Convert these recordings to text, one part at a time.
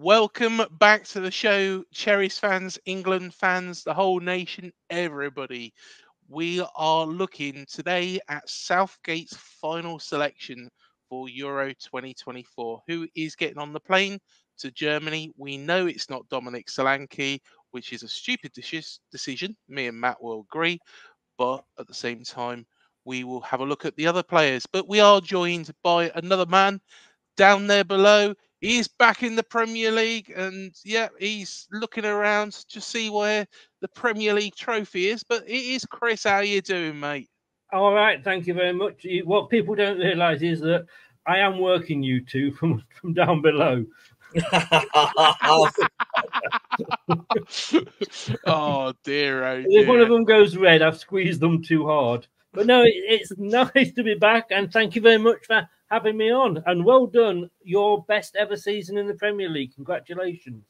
Welcome back to the show, Cherries fans, England fans, the whole nation, everybody. We are looking today at Southgate's final selection for Euro 2024. Who is getting on the plane to Germany? We know it's not Dominic Solanke, which is a stupid decision. Me and Matt will agree. But at the same time, we will have a look at the other players. But we are joined by another man down there below. He's back in the Premier League, and yeah, he's looking around to see where the Premier League trophy is. But it is Chris. How you doing, mate? All right, thank you very much. What people don't realise is that I am working you two from down below. Oh dear, oh dear. If one of them goes red, I've squeezed them too hard. But no, it's nice to be back, and thank you very much for having me on. And well done, your best ever season in the Premier League. Congratulations.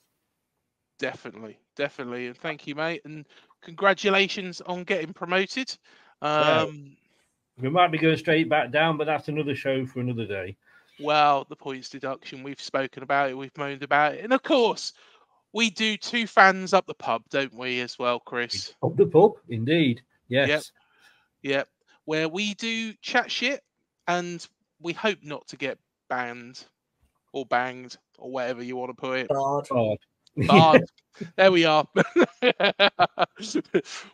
Definitely, and thank you, mate, and congratulations on getting promoted. We might be going straight back down, but that's another show for another day. Well, the points deduction, we've spoken about it, we've moaned about it, and of course, we do two fans up the pub, don't we, as well, Chris? Up the pub, indeed. Yes. Yep. Where we do chat shit, and we hope not to get banned or banged or whatever you want to put it. Barred. There we are.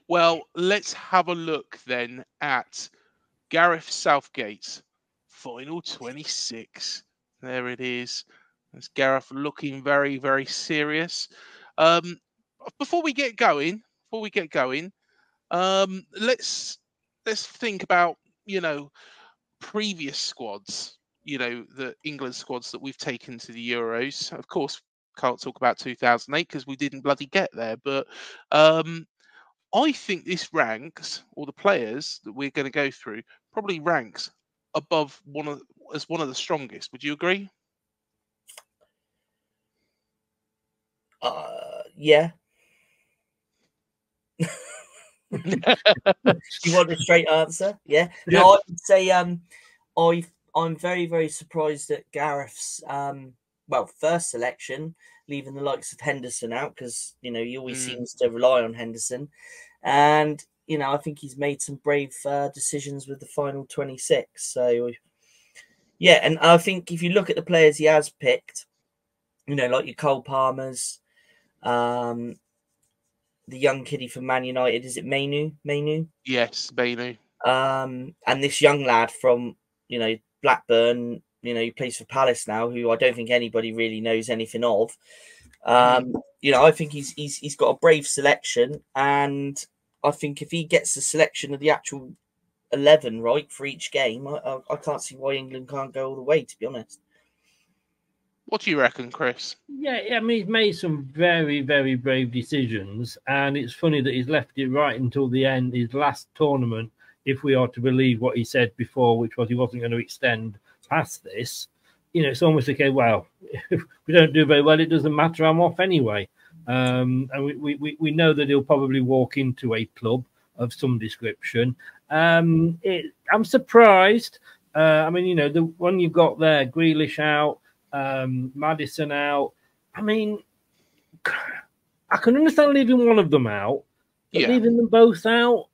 Well, let's have a look then at Gareth Southgate's final 26. There it is. That's Gareth looking very, very serious. Before we get going, let's think about, previous squads, the England squads that we've taken to the Euros. Of course, can't talk about 2008 because we didn't bloody get there. But I think this ranks, or the players that we're going to go through, probably ranks above one of the strongest. Would you agree? Yeah. You want a straight answer? Yeah. No, I would say I'm very, very surprised at Gareth's first selection, leaving the likes of Henderson out because he always seems to rely on Henderson, and I think he's made some brave decisions with the final 26. So yeah, and I think if you look at the players he has picked, like your Cole Palmers, the young kiddie from Man United, is it Mainu? Yes, Mainu. And this young lad from Blackburn, he plays for Palace now, who I don't think anybody really knows anything of. I think he's got a brave selection, and I think if he gets the selection of the actual 11 right for each game, I can't see why England can't go all the way, to be honest. What do you reckon, Chris? Yeah, I mean, he's made some very, very brave decisions, and it's funny that he's left it right until the end, his last tournament, if we are to believe what he said before, which was he wasn't going to extend past this. It's almost like, well, if we don't do very well, it doesn't matter, I'm off anyway. And we know that he'll probably walk into a club of some description. I'm surprised. The one you've got there, Grealish out, Maddison out. I mean, I can understand leaving one of them out, but leaving them both out,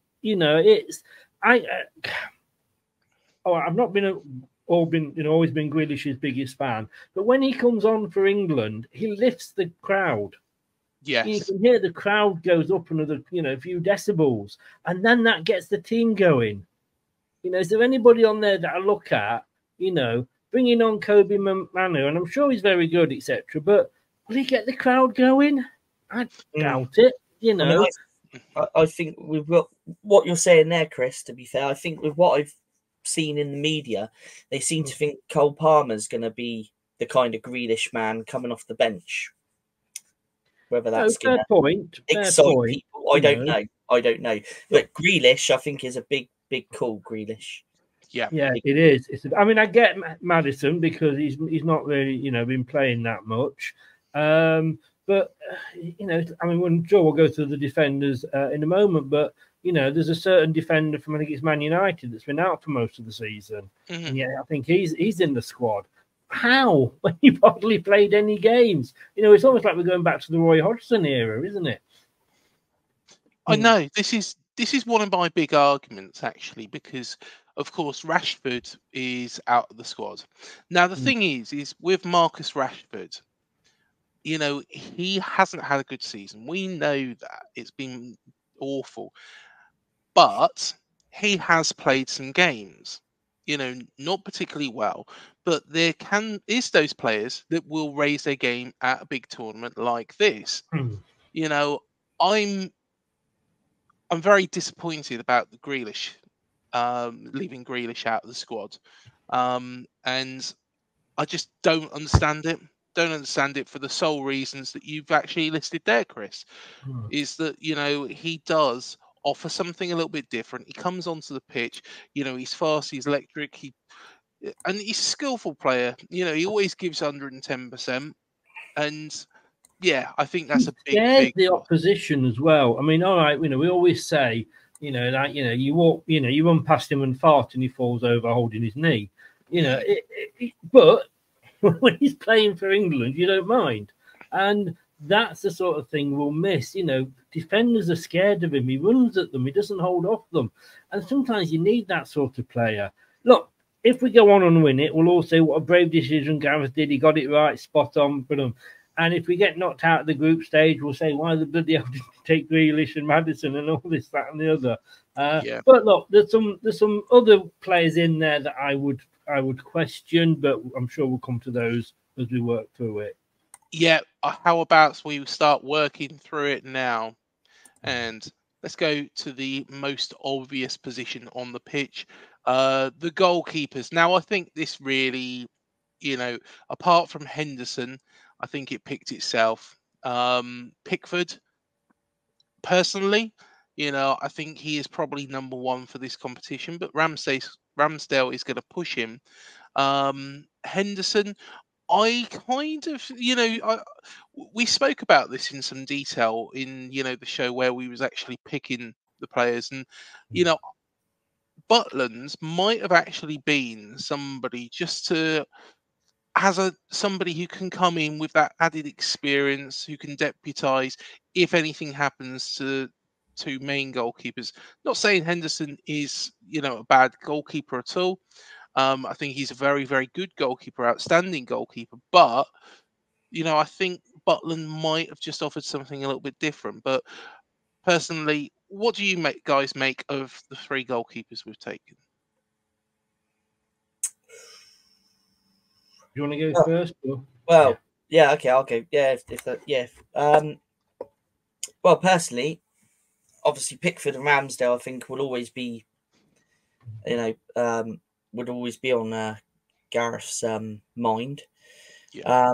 I've not been always been Grealish's biggest fan, but when he comes on for England, he lifts the crowd. Yes, you can hear the crowd goes up another few decibels, and then that gets the team going. Is there anybody on there that I look at? Bringing on Kobe Manu, and I'm sure he's very good, etc. But will he get the crowd going? I doubt it. I think with what you're saying there, Chris, to be fair, I think with what I've seen in the media, they seem to think Cole Palmer's going to be the kind of Grealish man coming off the bench. Whether that's going to excite people, I don't know. But Grealish, I think, is a big call. Grealish. Yeah, it is. I get Maddison because he's not really been playing that much. But when Joe will go through the defenders in a moment, but there's a certain defender from, I think it's Man United, that's been out for most of the season. And yeah, I think he's in the squad. how when you've hardly played any games? You know, it's almost like we're going back to the Roy Hodgson era, isn't it? I know this is one of my big arguments actually, because of course Rashford is out of the squad. Now the thing is with Marcus Rashford, you know, he hasn't had a good season. We know that it's been awful, but he has played some games. You know, not particularly well, but there is those players that will raise their game at a big tournament like this. You know, I'm very disappointed about the Grealish, leaving Grealish out of the squad, and I just don't understand it. Don't understand it for the sole reasons that you've actually listed there, Chris. Is that, you know, he does offer something a little bit different. He comes onto the pitch, you know, he's fast, he's electric, and he's a skillful player. You know, he always gives 110%, and yeah, I think that's a big the opposition as well. I mean, all right, you know, we always say, you know, that, you know, you walk, you know, you run past him and fart and he falls over holding his knee. You know, but when he's playing for England, you don't mind. And that's the sort of thing we'll miss. You know, defenders are scared of him. He runs at them. He doesn't hold off them. And sometimes you need that sort of player. Look, if we go on and win it, we'll all say what a brave decision Gareth did. He got it right, spot on for them. And if we get knocked out of the group stage, we'll say, why the bloody hell did you take Grealish and Maddison and all this, that, and the other? But look, there's some other players in there that I would question, but I'm sure we'll come to those as we work through it. Yeah, how about we start working through it now? And let's go to the most obvious position on the pitch, the goalkeepers. Now, I think this really, you know, apart from Henderson, I think it picked itself. Pickford, personally, you know, I think he is probably number one for this competition, but Ramsdale is going to push him. Henderson, I kind of, you know, we spoke about this in some detail in, you know, the show where we was actually picking the players, and, you know, Butland might have actually been somebody just to somebody who can come in with that added experience, who can deputise if anything happens to two main goalkeepers. Not saying Henderson is, you know, a bad goalkeeper at all. I think he's a very, very good goalkeeper, outstanding goalkeeper. But, you know, I think Butland might have just offered something a little bit different. But personally, what do you guys make of the three goalkeepers we've taken? Do you want to go first? Or? Well, yeah, okay, I'll go. Yeah, well, personally, obviously Pickford and Ramsdale, I think, will always be, you know, would always be on Gareth's mind. Yeah.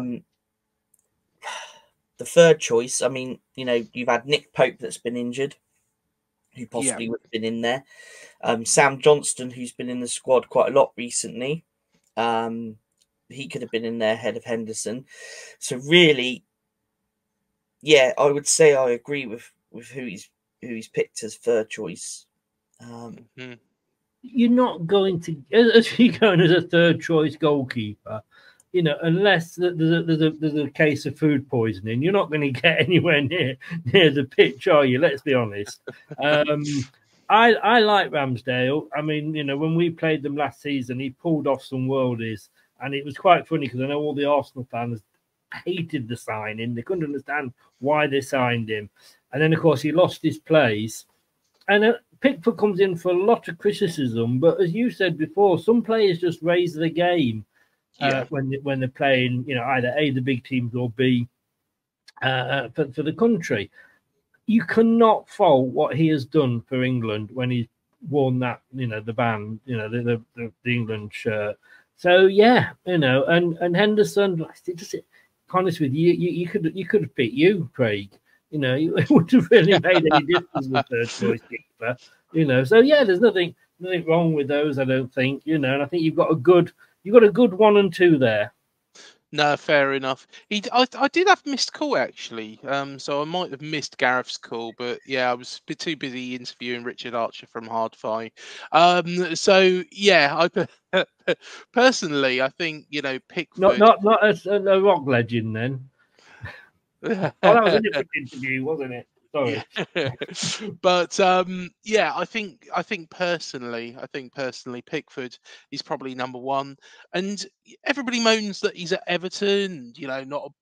The third choice, I mean, you know, you've had Nick Pope that's been injured, who possibly would have been in there. Sam Johnston, who's been in the squad quite a lot recently. He could have been in there ahead of Henderson. So really, yeah, I would say I agree with who he's picked as third choice. You're not going to, as you going as a third choice goalkeeper, you know, unless there's a case of food poisoning, you're not going to get anywhere near the pitch, are you? Let's be honest. I like Ramsdale. I mean, you know, when we played them last season, he pulled off some worldies. And it was quite funny because I know all the Arsenal fans hated the signing. They couldn't understand why they signed him. And then, of course, he lost his place. And Pickford comes in for a lot of criticism. But as you said before, some players just raise the game when they're playing, you know, either A, the big teams, or B, for the country. You cannot fault what he has done for England when he's worn that, you know, the band, you know, the England shirt. So yeah, you know, and Henderson, honest with you, you could have picked you, Craig. You know, it wouldn't have really made any difference with third choice keeper. You know, so yeah, there's nothing wrong with those, I don't think. You know, and I think you've got a good 1 and 2 there. No, fair enough. I did have missed call actually, so I might have missed Gareth's call, but yeah, I was a bit too busy interviewing Richard Archer from Hardfi. So yeah, personally, I think Not Pickford. not not a rock legend then. Oh, that was a different interview, wasn't it? Sorry. Yeah, but yeah, I think personally, Pickford is probably number one, and everybody moans that he's at Everton. Not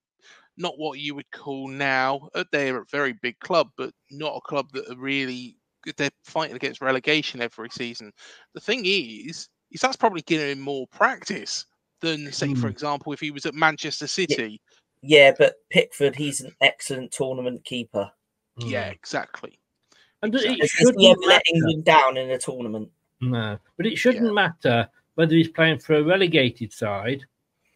what you would call now. They're a very big club, but not a club that are really they're fighting against relegation every season. The thing is that's probably giving him more practice than, say, for example, if he was at Manchester City. Yeah, but Pickford, he's an excellent tournament keeper. Yeah, exactly. And Exactly. it Has shouldn't he ever let matter. England down in a tournament? No, but it shouldn't matter whether he's playing for a relegated side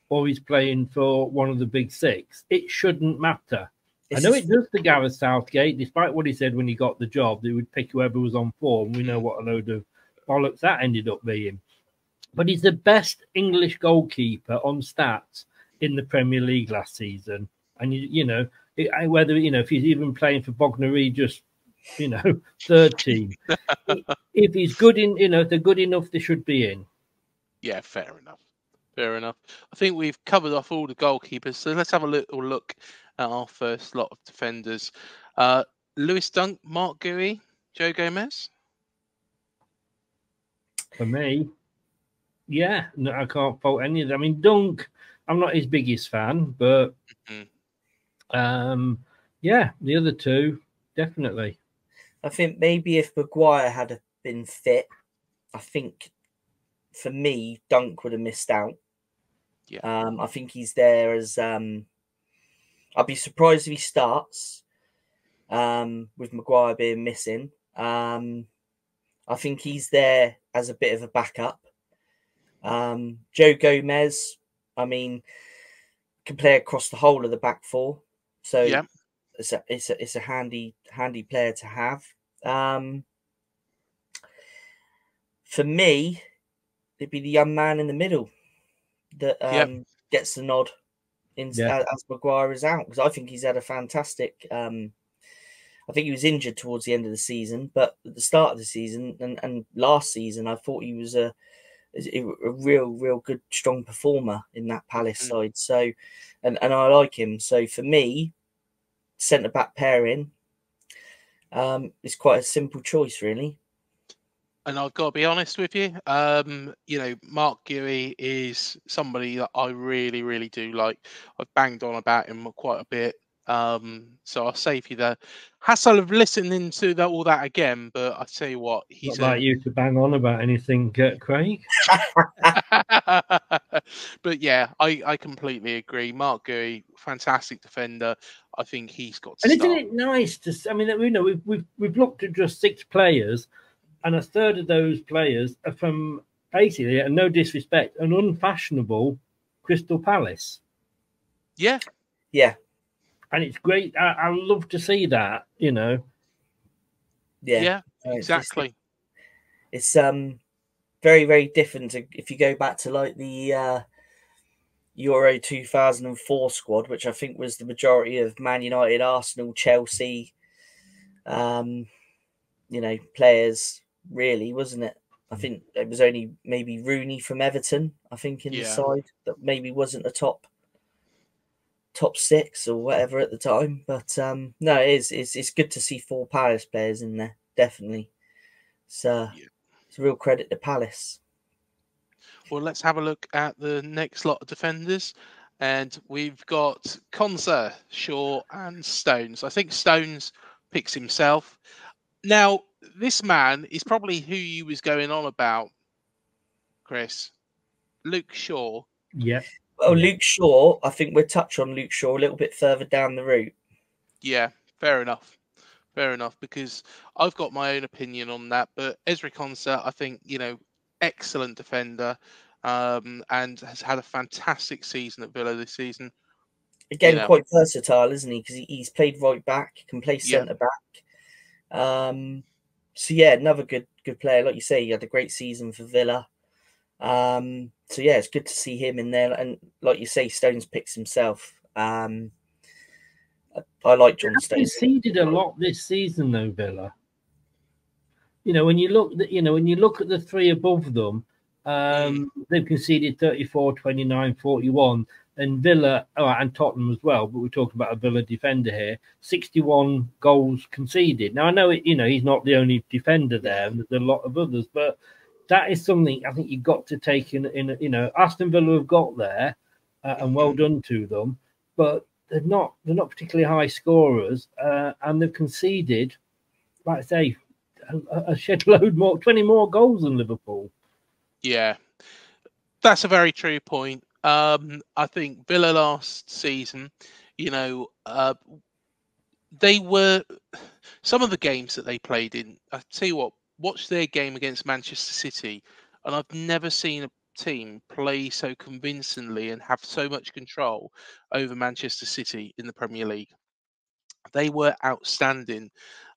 or he's playing for one of the big six. It shouldn't matter. I know it does to Gareth Southgate, despite what he said when he got the job, they would pick whoever was on form. We know what a load of bollocks that ended up being. But he's the best English goalkeeper on stats in the Premier League last season. And, whether, if he's even playing for Bognor Regis, third team. If he's good if they're good enough, they should be in. Yeah, fair enough. Fair enough. I think we've covered off all the goalkeepers, so let's have a little look at our first lot of defenders. Lewis Dunk, Mark Guéhi, Joe Gomez. For me, yeah, no, I can't fault any of them. I mean, Dunk, I'm not his biggest fan, but yeah, the other two, definitely. I think maybe if Maguire had been fit, I think for me, Dunk would have missed out. Yeah. I think he's there as I'd be surprised if he starts with Maguire being missing. I think he's there as a bit of a backup. Joe Gomez, I mean, can play across the whole of the back four, so Yeah. it's a handy player to have. For me, it'd be the young man in the middle that gets the nod as Maguire is out, because I think he's had a fantastic. I think he was injured towards the end of the season, but at the start of the season and last season, I thought he was a real good, strong performer in that Palace side. So, and I like him. So for me, centre back pairing is quite a simple choice, really. And I've got to be honest with you, Mark Guéhi is somebody that I really, really do like. I've banged on about him quite a bit. So I'll save you the hassle of listening to all that again. But I tell you what, he's not like you to bang on about anything, Craig. But yeah, I completely agree. Mark Guéhi, fantastic defender. I think he's got to and start. Isn't it nice to? I mean, we've looked at just 6 players, and a third of those players are from basically, and no disrespect, an unfashionable Crystal Palace. Yeah. And it's great. I love to see that, Yeah, exactly. It's very, very different if you go back to like the Euro 2004 squad, which I think was the majority of Man United, Arsenal, Chelsea, players, really, wasn't it? I think it was only maybe Rooney from Everton, I think, in the side that maybe wasn't a top 6 or whatever at the time. But no, it's good to see 4 Palace players in there, definitely. So it's a real credit to Palace. Well, let's have a look at the next lot of defenders. And we've got Konsa, Shaw, and Stones. I think Stones picks himself. Now, this man is probably who you was going on about, Chris. Luke Shaw. Yeah. Well, Luke Shaw, I think we'll touch on Luke Shaw a little bit further down the route. Yeah, fair enough. Fair enough, because I've got my own opinion on that. But Ezri Konsa, I think, excellent defender, and has had a fantastic season at Villa this season. Again, quite versatile, isn't he? Because he's played right back, can play centre back. So yeah, another good player. Like you say, he had a great season for Villa. So yeah, it's good to see him in there. And like you say, Stones picks himself. I like John They've Stones. conceded a lot this season, though, Villa. When you look at the three above them, they've conceded 34, 29, 41, and Villa, and Tottenham as well. But we're talking about a Villa defender here. 61 goals conceded. Now I know he's not the only defender there, and there's a lot of others, but that is something I think you've got to take in. Aston Villa have got there, and well done to them, but they're not particularly high scorers, and they've conceded, like I say, a shed load more, 20 more goals than Liverpool. Yeah, that's a very true point. I think Villa last season, they were some of the games that they played in. I tell you what, watch their game against Manchester City, and I've never seen a team play so convincingly and have so much control over Manchester City in the Premier League. They were outstanding.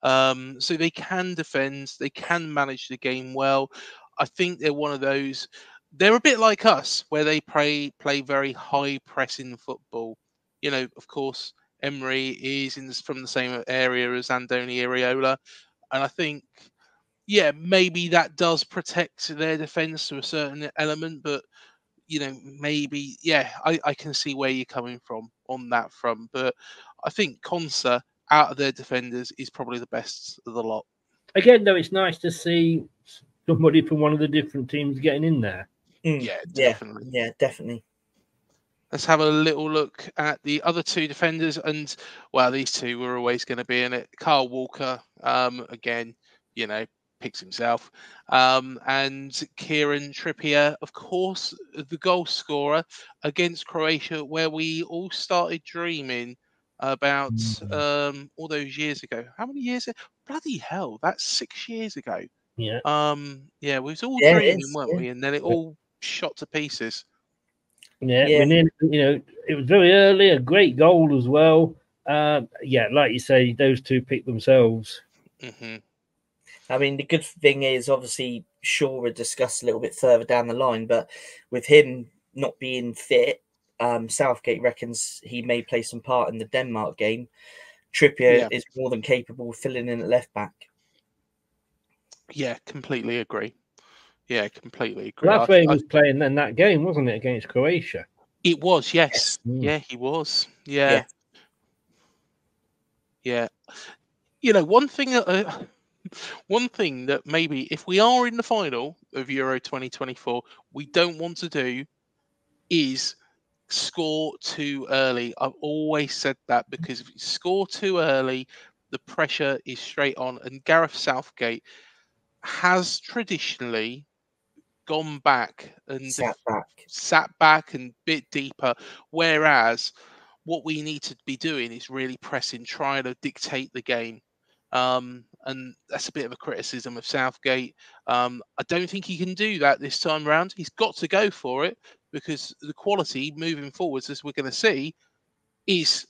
So they can defend, they can manage the game well. I think they're one of those. They're a bit like us, where they play very high pressing football. Of course, Emery is from the same area as Andoni Iraola, and I think, yeah, maybe that does protect their defence to a certain element, but maybe, yeah, I can see where you're coming from on that front. But I think Konsa, out of their defenders, is probably the best of the lot. Again, though, it's nice to see somebody from one of the different teams getting in there. Yeah, definitely. Yeah, definitely. Let's have a little look at the other two defenders, and well, these two were always going to be in it. Kyle Walker, again, picks himself, and Kieran Trippier, of course, the goal scorer against Croatia, where we all started dreaming about all those years ago. How many years? Bloody hell, that's 6 years ago. Yeah. Yeah, we was all dreaming, weren't we? And then it all shot to pieces. Yeah. It was very early, a great goal as well. Yeah, like you say, those two picked themselves. Mm-hmm. I mean, the good thing is, obviously, Shaw would discuss a little bit further down the line, but with him not being fit, Southgate reckons he may play some part in the Denmark game. Trippier is more than capable of filling in at left back. Yeah, completely agree. Yeah, completely agree. Well, that's where he was playing in that game, wasn't it, against Croatia? It was, yes. Yeah, he was. Yeah. Yeah. One thing that maybe, if we are in the final of Euro 2024, we don't want to do is score too early. I've always said that, because if you score too early, the pressure is straight on. And Gareth Southgate has traditionally gone back and sat back and bit deeper, whereas what we need to be doing is really pressing, trying to dictate the game. And that's a bit of a criticism of Southgate. I don't think he can do that this time around. He's got to go for it, because the quality moving forwards, as we're going to see, is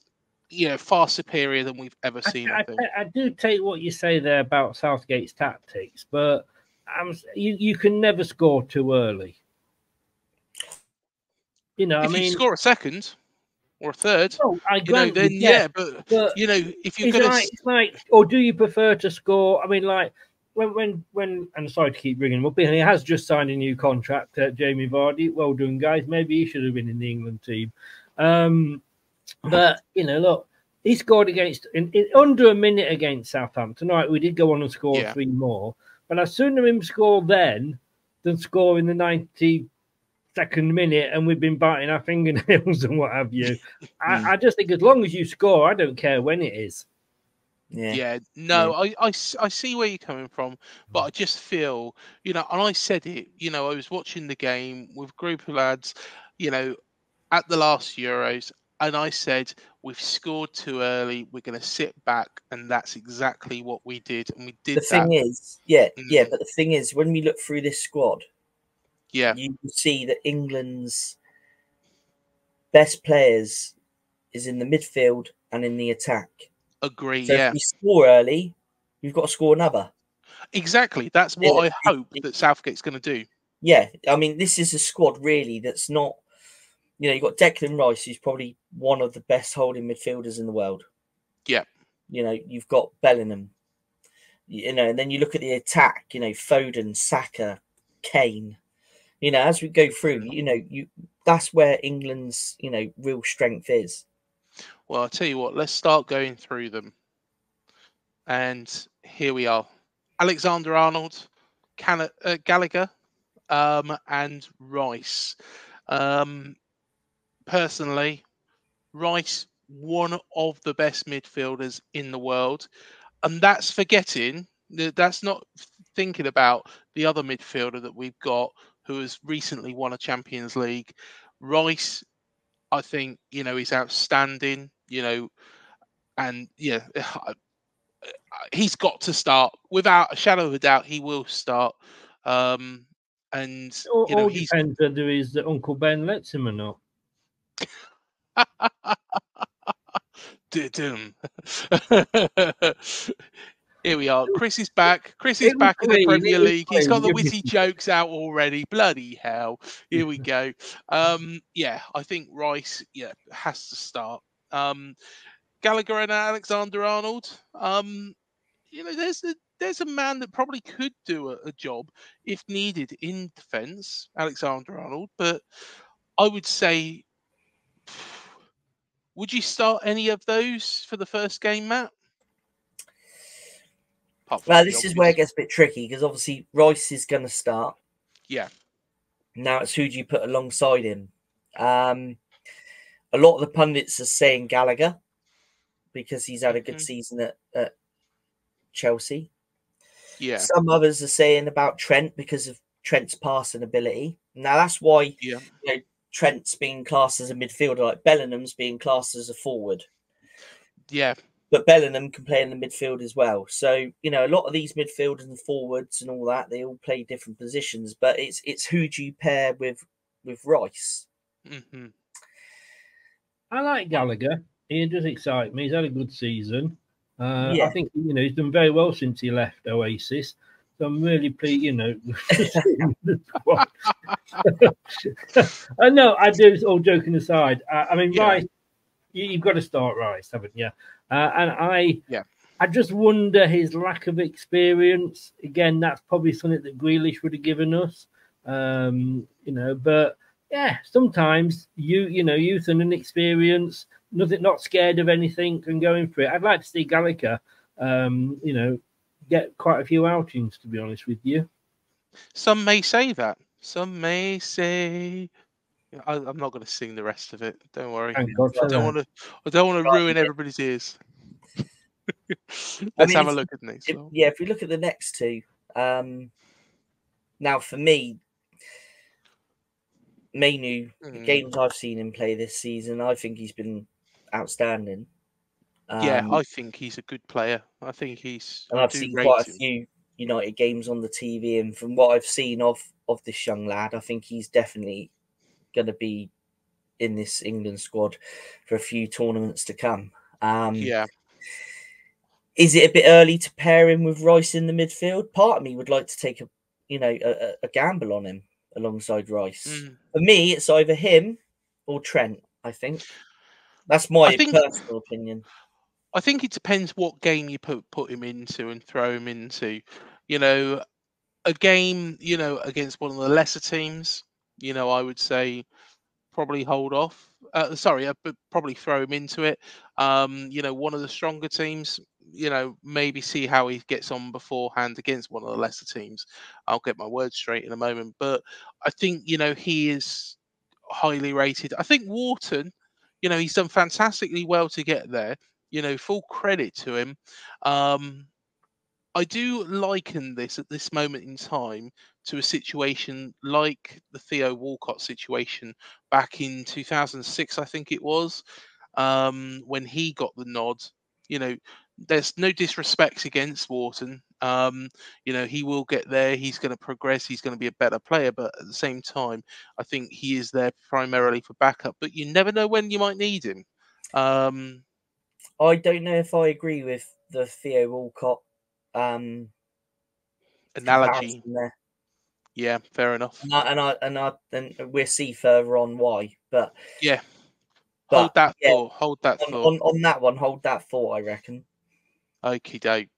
far superior than we've ever seen. I do take what you say there about Southgate's tactics, but you can never score too early. If you score a second or a third, then but if you're going to, it's like, or do you prefer to score? I mean, like when, and sorry to keep bringing him up, he has just signed a new contract, Jamie Vardy. Well done, guys. Maybe he should have been in the England team. But look, he scored in under a minute against Southampton. All right, we did go on and score 3 more, but I'd sooner him score then than score in the 92nd minute, and we've been biting our fingernails and what have you. I just think as long as you score, I don't care when it is. I see where you're coming from, but I just feel, and I said it, I was watching the game with a group of lads, at the last Euros, and I said, we've scored too early, we're going to sit back, and that's exactly what we did, and we did that. The thing is, but the thing is, when we look through this squad, you can see that England's best players is in the midfield and in the attack. Agree, so if we score early, we've got to score another. Exactly. That's what I hope that Southgate's going to do. Yeah, I mean, this is a squad really that's not. You know, you've got Declan Rice, who's probably one of the best holding midfielders in the world. Yeah. You know, you've got Bellingham. You know, and then you look at the attack. You know, Foden, Saka, Kane. You know, as we go through, you know, that's where England's real strength is. Well, I'll tell you what. Let's start going through them. And here we are: Alexander-Arnold, Gallagher, and Rice. Personally, Rice, one of the best midfielders in the world, and that's forgetting. That's not thinking about the other midfielder that we've got, who has recently won a Champions League. Rice, I think, he's outstanding. And yeah, he's got to start without a shadow of a doubt. He will start. And All he's depends whether his Uncle Ben lets him or not. Here we are. Chris is back. Chris is back in the Premier League. He's got the witty jokes out already. Bloody hell. Here we go. Yeah, I think Rice, has to start. Gallagher and Alexander-Arnold. There's a man that probably could do a job if needed in defence, Alexander-Arnold, but I would say, would you start any of those for the first game, Matt? Well, this is where it gets a bit tricky because obviously Rice is going to start. Yeah. Now it's who do you put alongside him? A lot of the pundits are saying Gallagher because he's had a good season at Chelsea. Yeah. Some others are saying about Trent because of Trent's passing ability. Now that's why Trent's being classed as a midfielder, like Bellingham's being classed as a forward. Yeah. But Bellingham can play in the midfield as well. So, a lot of these midfielders and forwards and all that, they all play different positions. But it's who do you pair with Rice? Mm-hmm. I like Gallagher. He does excite me. He's had a good season. I think he's done very well since he left Oasis. So I'm really pleased, No, I do. All joking aside, I mean, Rice. You've got to start Rice, haven't you? And I just wonder his lack of experience. Again, that's probably something that Grealish would have given us. But yeah, sometimes youth and inexperience, not scared of anything and going for it. I'd like to see Gallagher, get quite a few outings, to be honest with you. Some may say that. Some may say. I'm not going to sing the rest of it. Don't worry. I don't want to ruin everybody's ears. Let's have a look at the next one. Yeah, if we look at the next two, now for me, Mainoo, the games I've seen him play this season, I think he's been outstanding. Yeah, I think he's a good player. I think he's. And I've seen quite a few United games on the TV, and from what I've seen of this young lad, I think he's definitely going to be in this England squad for a few tournaments to come. Is it a bit early to pair him with Rice in the midfield? Part of me would like to take a gamble on him alongside Rice. For me, it's either him or Trent. I think that's my personal opinion. I think it depends what game you put him into and throw him into. A game, against one of the lesser teams, I would say probably hold off. But probably throw him into it. One of the stronger teams, maybe see how he gets on beforehand against one of the lesser teams. I'll get my words straight in a moment. But I think, he is highly rated. I think Wharton, he's done fantastically well to get there. Full credit to him. I do liken this at this moment in time to a situation like the Theo Walcott situation back in 2006, I think it was, when he got the nod. There's no disrespect against Wharton. He will get there. He's going to progress. He's going to be a better player. But at the same time, I think he is there primarily for backup. But you never know when you might need him. I don't know if I agree with the Theo Walcott analogy there. Yeah, fair enough. And we'll see further on why. But Yeah, but hold that yeah, thought. Hold that thought. on that one, hold that thought, I reckon. Okie doke.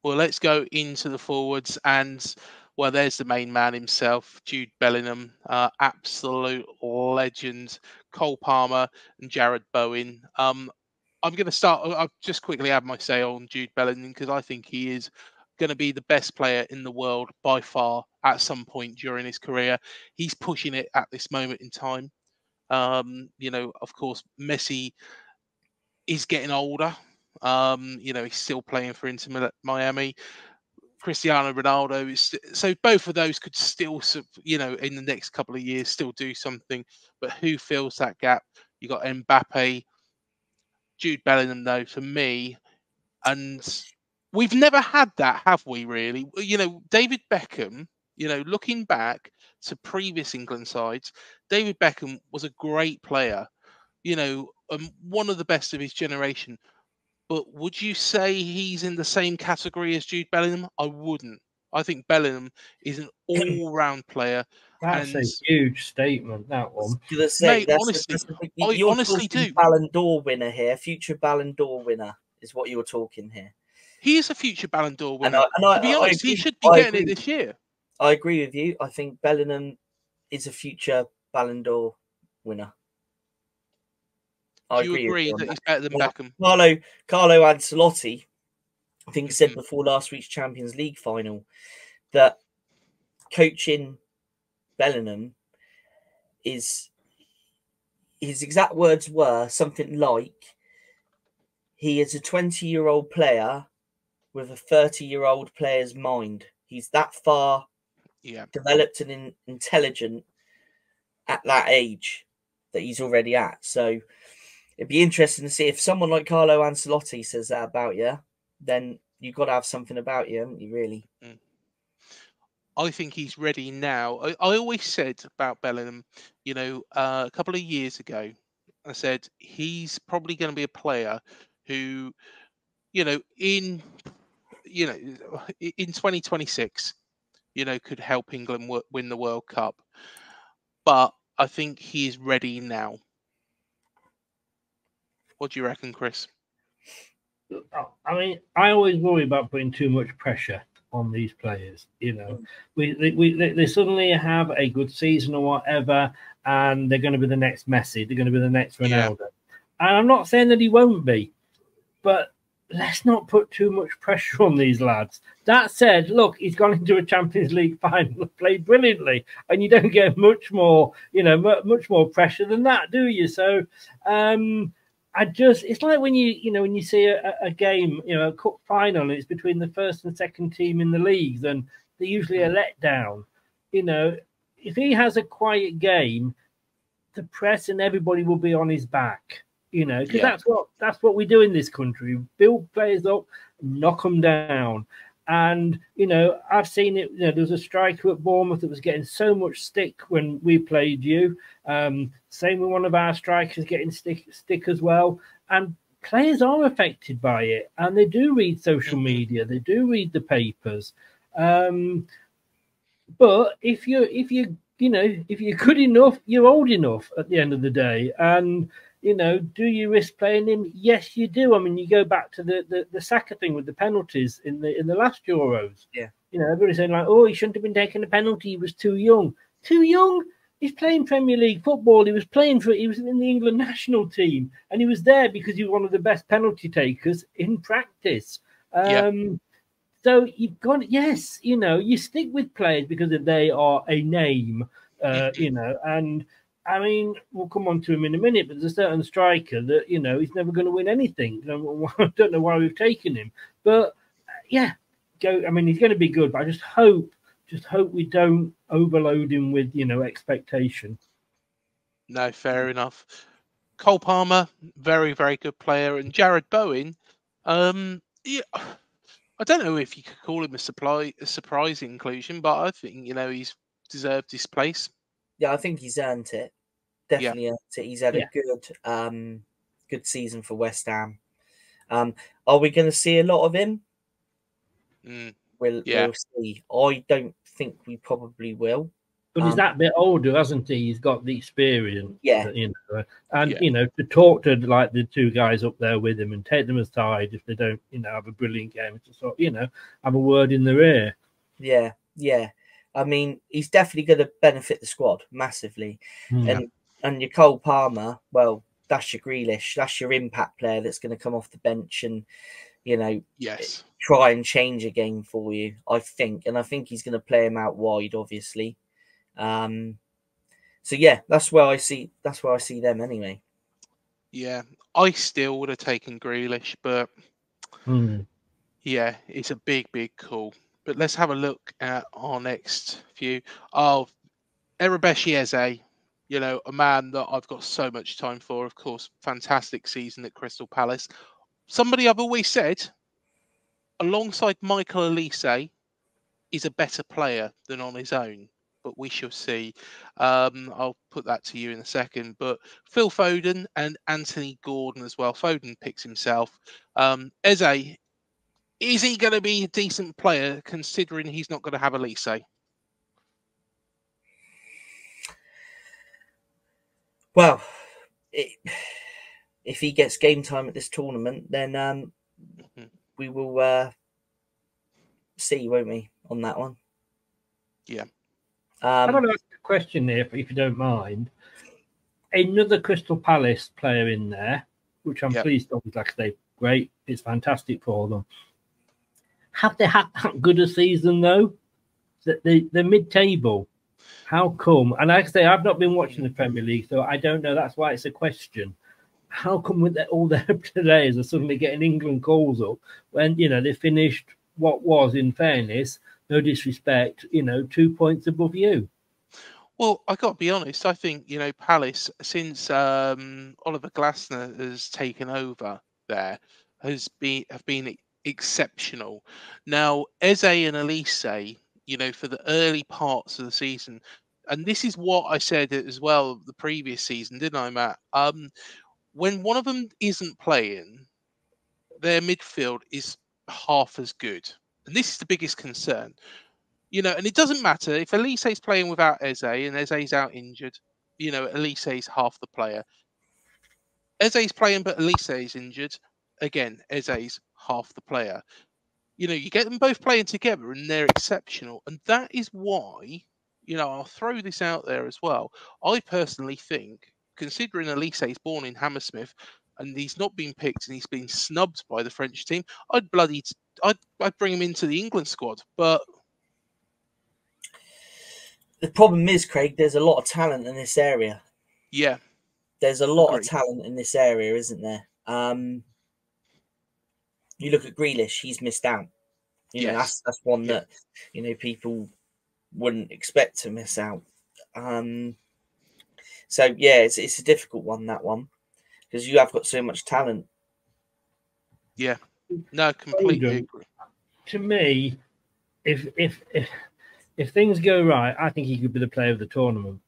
Well, let's go into the forwards, and well, there's the main man himself, Jude Bellingham, absolute legend. Cole Palmer and Jared Bowen. I'm going to start. I'll just quickly add my say on Jude Bellingham because I think he is going to be the best player in the world by far at some point during his career. He's pushing it at this moment in time. Of course, Messi is getting older. He's still playing for Inter Miami. Cristiano Ronaldo is so both of those could still, in the next couple of years, still do something. But who fills that gap? You got Mbappe, Jude Bellingham, though, for me, and we've never had that, have we? Really, David Beckham. Looking back to previous England sides, David Beckham was a great player. One of the best of his generation. But would you say he's in the same category as Jude Bellingham? I wouldn't. I think Bellingham is an all-round player. That's And a huge statement, that one. Gonna say, mate, honestly, I you're honestly talking do. Ballon d'Or winner here, future Ballon d'Or winner is what you're talking here. He is a future Ballon d'Or winner. To be honest, he should be getting it this year. I agree with you. I think Bellingham is a future Ballon d'Or winner. Do you agree that he's better than Beckham? Carlo Ancelotti, I think, said before last week's Champions League final that coaching Bellingham his exact words were something like, he is a 20-year-old player with a 30-year-old player's mind. He's that far developed and intelligent at that age that he's already at. So it'd be interesting to see if someone like Carlo Ancelotti says that about you, then you've got to have something about you, haven't you, really? I think he's ready now. I always said about Bellingham, a couple of years ago, I said he's probably going to be a player who, in 2026, could help England win the World Cup. But I think he is ready now. What do you reckon, Chris? I mean, I always worry about putting too much pressure on these players. They suddenly have a good season or whatever, and they're going to be the next Messi. They're going to be the next Ronaldo. Yeah. And I'm not saying that he won't be, but let's not put too much pressure on these lads. That said, look, he's gone into a Champions League final, played brilliantly, and you don't get much more pressure than that, do you? So, it's like when you see a game, a cup final, and it's between the first and second team in the league, then they're usually a letdown. If he has a quiet game, the press and everybody will be on his back. Because that's what we do in this country. We build players up, knock them down. And, I've seen it. There was a striker at Bournemouth that was getting so much stick when we played you. Same with one of our strikers getting stick as well. And players are affected by it. And they do read social media. They do read the papers. But if you're good enough, you're old enough at the end of the day. And do you risk playing him? Yes, you do. I mean, you go back to the Saka thing with the penalties in the last Euros. Yeah. Everybody's saying like, oh, he shouldn't have been taking a penalty. He was too young. Too young? He's playing Premier League football. He was in the England national team, and he was there because he was one of the best penalty takers in practice. So you've got, yes, you stick with players because they are a name, and. I mean, we'll come on to him in a minute, but there's a certain striker that, he's never going to win anything. I don't know why we've taken him. But, he's going to be good. But I just hope we don't overload him with, expectation. No, fair enough. Cole Palmer, very, very good player. And Jared Bowen, I don't know if you could call him a surprise inclusion, but I think, he's deserved his place. Yeah, I think he's earned it. Definitely earned it. He's had a good season for West Ham. Are we going to see a lot of him? We'll see. I don't think we probably will. But he's that bit older, hasn't he? He's got the experience, Yeah. And to talk to like the two guys up there with him and take them aside if they don't, have a brilliant game, to sort, have a word in their ear. Yeah. I mean, he's definitely going to benefit the squad massively, and your Cole Palmer, well, that's your Grealish, that's your impact player that's going to come off the bench and try and change a game for you. I think he's going to play him out wide, obviously. So yeah, that's where I see them anyway. Yeah, I still would have taken Grealish, but yeah, it's a big call. But let's have a look at our next few. Oh, Erebeshi Eze, a man that I've got so much time for. Of course, fantastic season at Crystal Palace. Somebody I've always said, alongside Michael Olise, is a better player than on his own. But we shall see. I'll put that to you in a second. But Phil Foden and Anthony Gordon as well. Foden picks himself. Eze, is he going to be a decent player considering he's not going to have Olise? Well, if he gets game time at this tournament, then we will see, won't we, on that one? Yeah. I don't know a question here, if you don't mind. Another Crystal Palace player in there, which I'm pleased of, like I say, great. It's fantastic for them. Have they had that good a season though? They're mid-table. How come? And like I say, I've not been watching the Premier League, so I don't know. That's why it's a question. How come with all their players are suddenly getting England calls up when they finished what was, in fairness, no disrespect, 2 points above you? Well, I got to be honest. I think Palace, since Oliver Glasner has taken over there, have been exceptional. Now, Eze and Olise, for the early parts of the season, and this is what I said as well the previous season, didn't I, Matt? When one of them isn't playing, their midfield is half as good, and this is the biggest concern. And it doesn't matter if Olise's playing without Eze and Eze's out injured. Olise's half the player. Eze's playing, but Olise's injured. Again, Eze's half the player. You get them both playing together and they're exceptional. And that is why, I'll throw this out there as well. I personally think, considering Olise's born in Hammersmith and he's not been picked and he's been snubbed by the French team, I'd bring him into the England squad. But the problem is, Craig, there's a lot of talent in this area. Yeah. There's a lot of talent in this area, isn't there? You look at Grealish, he's missed out. That's one that, people wouldn't expect to miss out. So, yeah, it's a difficult one, that one, because you have got so much talent. Yeah. No, completely agree. To me, if things go right, I think he could be the player of the tournament.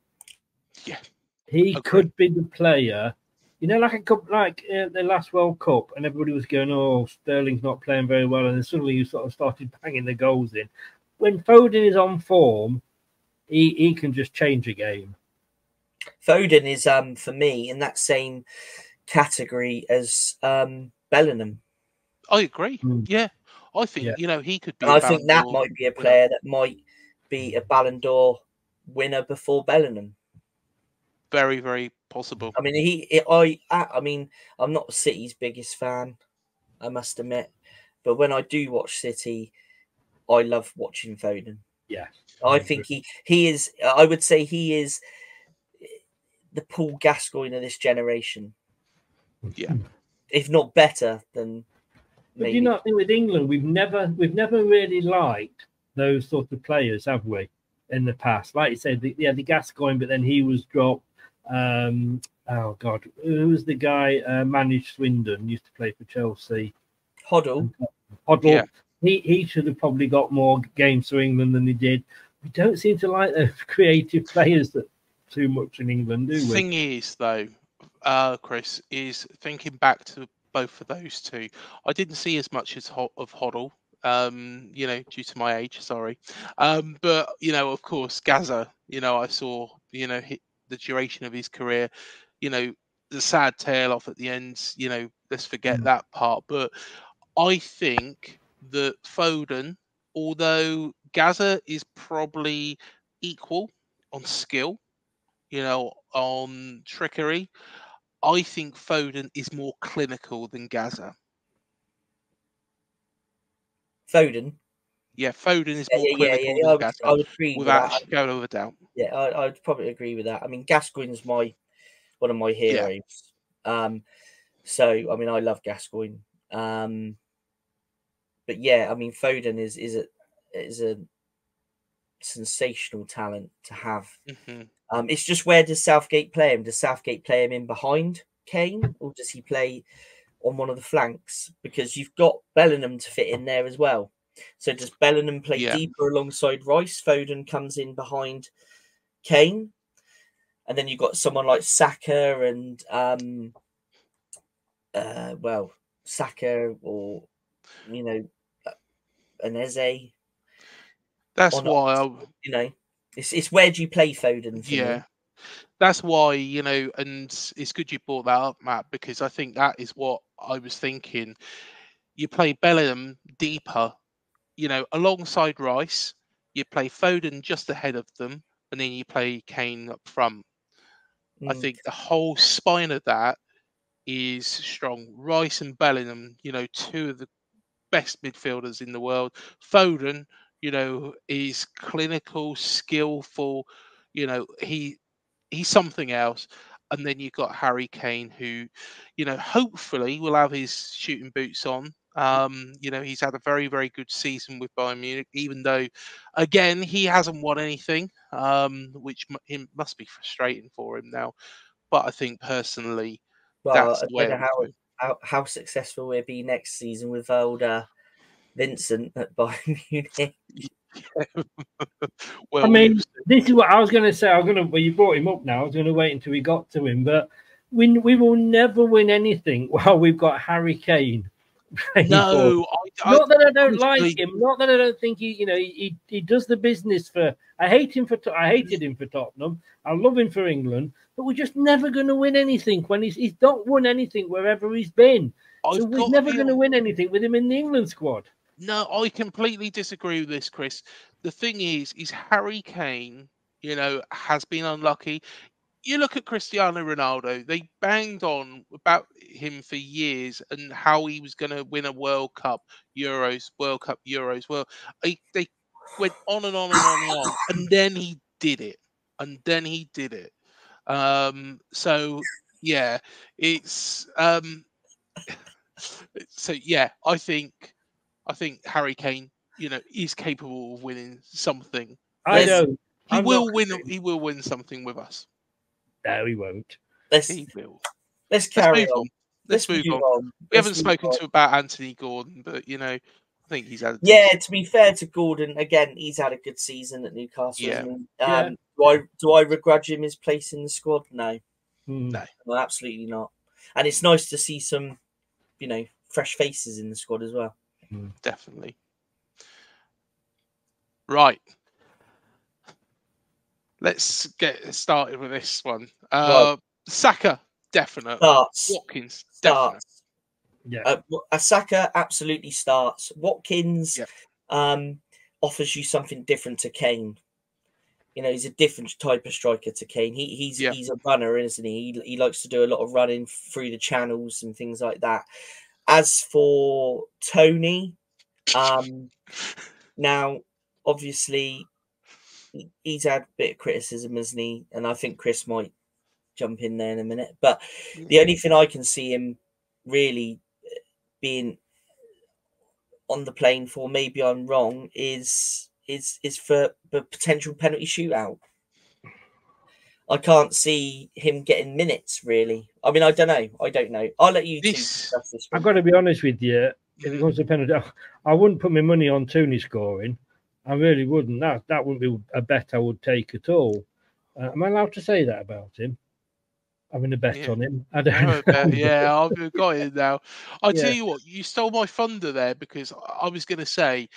Yeah, he could be the player. Like the last World Cup, and everybody was going, "Oh, Sterling's not playing very well," and then suddenly you sort of started banging the goals in. When Foden is on form, he can just change a game. Foden is for me in that same category as Bellingham. I agree. Yeah, I think he could be. And I think that might be a player that might be a Ballon d'Or winner before Bellingham. Very, very possible. I mean, I'm not City's biggest fan, I must admit, but when I do watch City, I love watching Foden. Yeah, I think he is. I would say he is the Paul Gascoigne of this generation. Yeah, if not better than. But do you not think with England we've never really liked those sort of players, have we? In the past, like you said, the Gascoigne, but then he was dropped. Oh God, who was the guy managed Swindon? Used to play for Chelsea. Hoddle. Yeah. He should have probably got more games for England than he did. We don't seem to like those creative players that too much in England, do we? The thing is, though, Chris, is thinking back to both of those two. I didn't see as much of Hoddle you know, due to my age, sorry. But, you know, of course, Gaza, you know, I saw, you know, the duration of his career, you know, the sad tail off at the end, you know, let's forget that part. But I think that Foden, although Gaza is probably equal on skill, you know, on trickery, I think Foden is more clinical than Gaza. Foden. Yeah, Foden is more clinical than Gaza, I would agree without with a shadow of a doubt. Yeah, I would probably agree with that. I mean, Gascoigne's one of my heroes. So I mean, I love Gascoigne. But yeah, I mean, Foden is a sensational talent to have. It's just, where does Southgate play him? Does Southgate play him in behind Kane, or does he play on one of the flanks? Because you've got Bellingham to fit in there as well. So does Bellingham play deeper alongside Rice? Foden comes in behind Kane, and then you've got someone like Saka and Saka, or you know, an Eze. That's why you know, it's where do you play Foden for me? That's why, you know, and it's good you brought that up, Matt, because I think that is what I was thinking. You play Bellingham deeper, you know, alongside Rice. You play Foden just ahead of them, and then you play Kane up front. I think the whole spine of that is strong. Rice and Bellingham, you know, two of the best midfielders in the world. Foden, you know, is clinical, skillful. You know, he's something else. And then you've got Harry Kane, who, you know, hopefully will have his shooting boots on. You know, he's had a very, very good season with Bayern Munich, even though, again, he hasn't won anything, which must be frustrating for him now. But I think personally, that's the way. I don't know how successful we'll be next season with old Vincent at Bayern Munich. Well, I mean, this is what I was going to say. Well, you brought him up now. I was going to wait until we got to him, but we will never win anything while we've got Harry Kane. No, not that I don't like him. Not that I don't think he does the business for. I hated him for Tottenham. I love him for England, but we're just never going to win anything when he's not won anything wherever he's been. So we're never going to win anything with him in the England squad. No, I completely disagree with this, Chris. The thing is Harry Kane, you know, has been unlucky. You look at Cristiano Ronaldo, they banged on about him for years and how he was going to win a World Cup, Euros. Well, they went on and on and on and on. And then he did it. So, yeah, it's... so, yeah, I think Harry Kane, you know, is capable of winning something. I know. He will win. He will win something with us. No, he won't. He will. Let's carry on. Let's move on. We haven't spoken to about Anthony Gordon, but you know, I think he's had. To be fair to Gordon, again, he's had a good season at Newcastle. Yeah. Do I begrudge him his place in the squad? No. No, absolutely not. And it's nice to see some, you know, fresh faces in the squad as well. Definitely. Right. Let's get started with this one. Saka, definite. Starts. Watkins, starts. Definite. Yeah. Saka absolutely starts. Watkins offers you something different to Kane. You know, he's a different type of striker to Kane. He's a runner, isn't he? He likes to do a lot of running through the channels and things like that. As for Tony, now obviously he's had a bit of criticism, hasn't he? And I think Chris might jump in there in a minute. But the only thing I can see him really being on the plane for, maybe I'm wrong, is for the potential penalty shootout. I can't see him getting minutes, really. I mean, I don't know. I'll let you discuss this one. I've got to be honest with you. If it comes to penalty, I wouldn't put my money on Tony scoring. I really wouldn't. That wouldn't be a bet I would take at all. Am I allowed to say that about him? having a bet Yeah. on him. I don't Oh, know. yeah, I've got it now. I tell Yeah. you what, you stole my thunder there because I was going to say,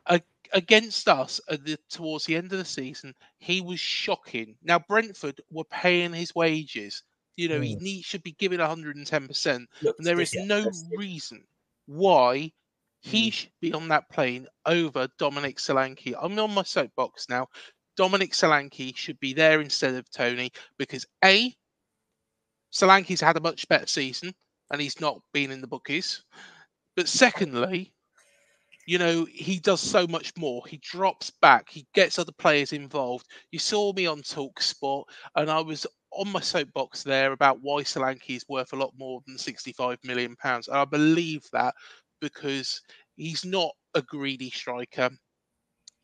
uh, against us towards the end of the season, he was shocking. Now Brentford were paying his wages. You know, he should be given 110%, and Looked there is no disinterested. reason why he should be on that plane over Dominic Solanke. I'm on my soapbox now. Dominic Solanke should be there instead of Tony because Solanke's had a much better season and he's not been in the bookies. But secondly, you know, he does so much more. He drops back, he gets other players involved. You saw me on Talk Sport, and I was on my soapbox there about why Solanke is worth a lot more than £65 million. And I believe that because he's not a greedy striker.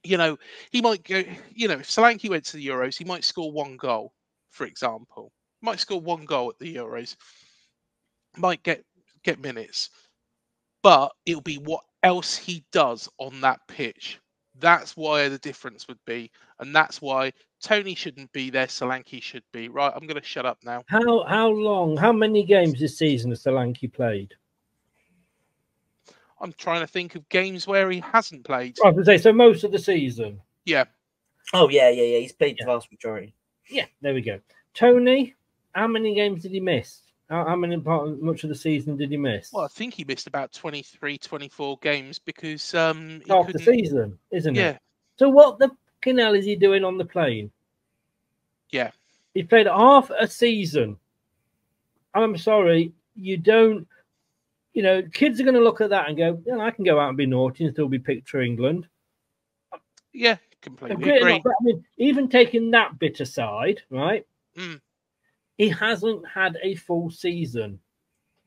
You know, he might go, you know, if Solanke went to the Euros, he might score one goal, for example. Might score one goal at the Euros. Might get minutes, but it'll be what else he does on that pitch. That's why the difference would be, and that's why Tony shouldn't be there. Solanke should be. Right, I'm going to shut up now. How many games this season has Solanke played? I'm trying to think of games where he hasn't played. I was going to say, so most of the season. Yeah. Oh yeah. He's played the vast majority. Yeah, there we go. Tony, how many games did he miss? How much of the season did he miss? Well, I think he missed about 23, 24 games because half the season, isn't Yeah. it? So what the fucking hell is he doing on the plane? Yeah. He played half a season. I'm sorry, you don't. You know, kids are going to look at that and go, "Yeah, I can go out and be naughty and still be picked for England." Yeah, completely agree. But, I mean, even taking that bit aside, right? Mm. He hasn't had a full season.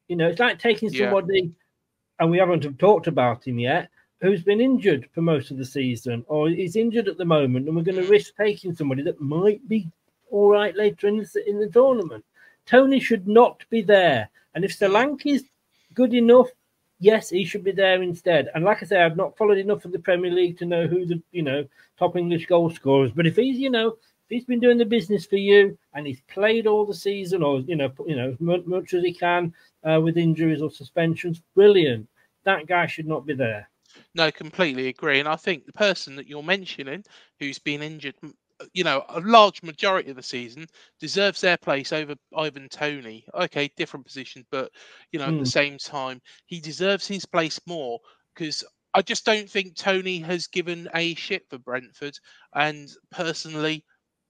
You know, it's like taking somebody, and we haven't talked about him yet, who's been injured for most of the season, or he's injured at the moment, and we're going to risk taking somebody that might be all right later in the tournament. Tony should not be there. And if Solanke's good enough, yes, he should be there instead. And like I say, I've not followed enough of the Premier League to know who the top English goal scorers. But if he's if he's been doing the business for you and he's played all the season, or much as he can with injuries or suspensions, brilliant. That guy should not be there. No, completely agree. And I think the person that you're mentioning, who's been injured, a large majority of the season, deserves their place over Ivan Toney. Okay, different position, but at the same time, he deserves his place more because I just don't think Toney has given a shit for Brentford. And personally,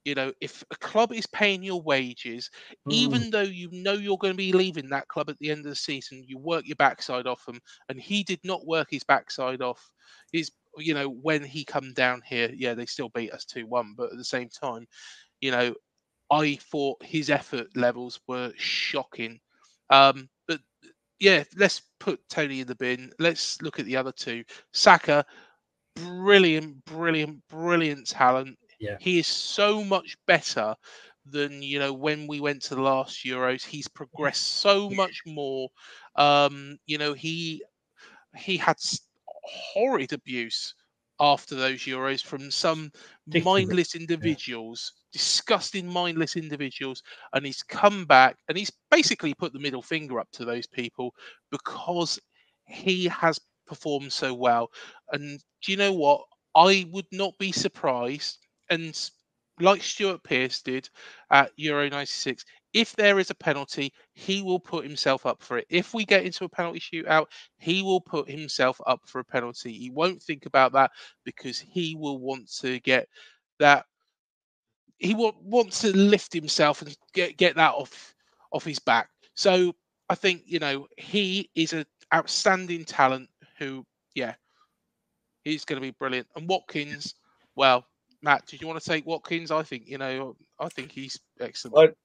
if a club is paying your wages, even though you're going to be leaving that club at the end of the season, you work your backside off them, and he did not work his backside off. When he come down here, yeah, they still beat us 2-1, but at the same time, I thought his effort levels were shocking. But yeah, let's put Toney in the bin. Let's look at the other two. Saka, brilliant talent. Yeah. He is so much better than when we went to the last Euros. He's progressed so much more. He had horrid abuse after those Euros from some mindless individuals, disgusting mindless individuals, and he's come back and he's basically put the middle finger up to those people because he has performed so well. And do you know what? I would not be surprised, and like Stuart Pearce did at Euro 96, if there is a penalty, he will put himself up for it. If we get into a penalty shootout, he will put himself up for a penalty. He won't think about that because he will want to get that. He will want to lift himself and get that off his back. So I think he is an outstanding talent who, he's going to be brilliant. And Watkins, well, Matt, did you want to take Watkins? I think he's excellent.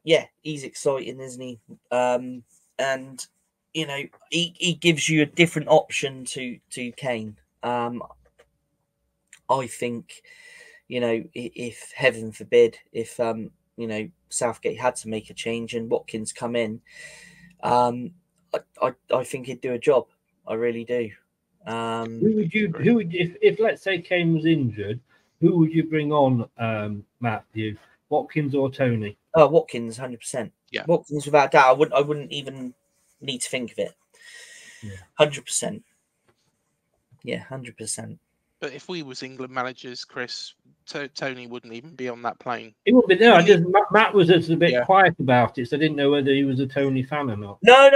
Yeah, he's exciting, isn't he? And he gives you a different option to Kane. I think, if heaven forbid, if Southgate had to make a change and Watkins come in, I think he'd do a job. I really do. Who would if let's say Kane was injured, who would you bring on, Matthew? Watkins or Toney? Watkins, 100%. Yeah. Watkins without doubt. I wouldn't even need to think of it. 100%. Yeah, 100%. But if we was England managers, Chris, Tony wouldn't even be on that plane. He would be there. Matt was just a bit Yeah. quiet about it, so I didn't know whether he was a Tony fan or not. No.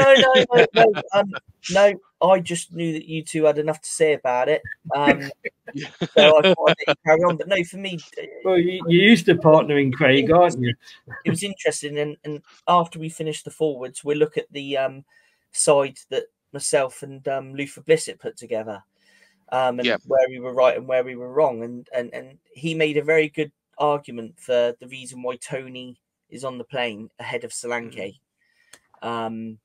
No, I just knew that you two had enough to say about it. So I thought I'd let you carry on. But no, for me... Well, you're used to partnering Craig, aren't you? It was interesting. And after we finished the forwards, we'll look at the side that myself and Luther Blissett put together. And where we were right and where we were wrong. And he made a very good argument for the reason why Tony is on the plane ahead of Solanke. And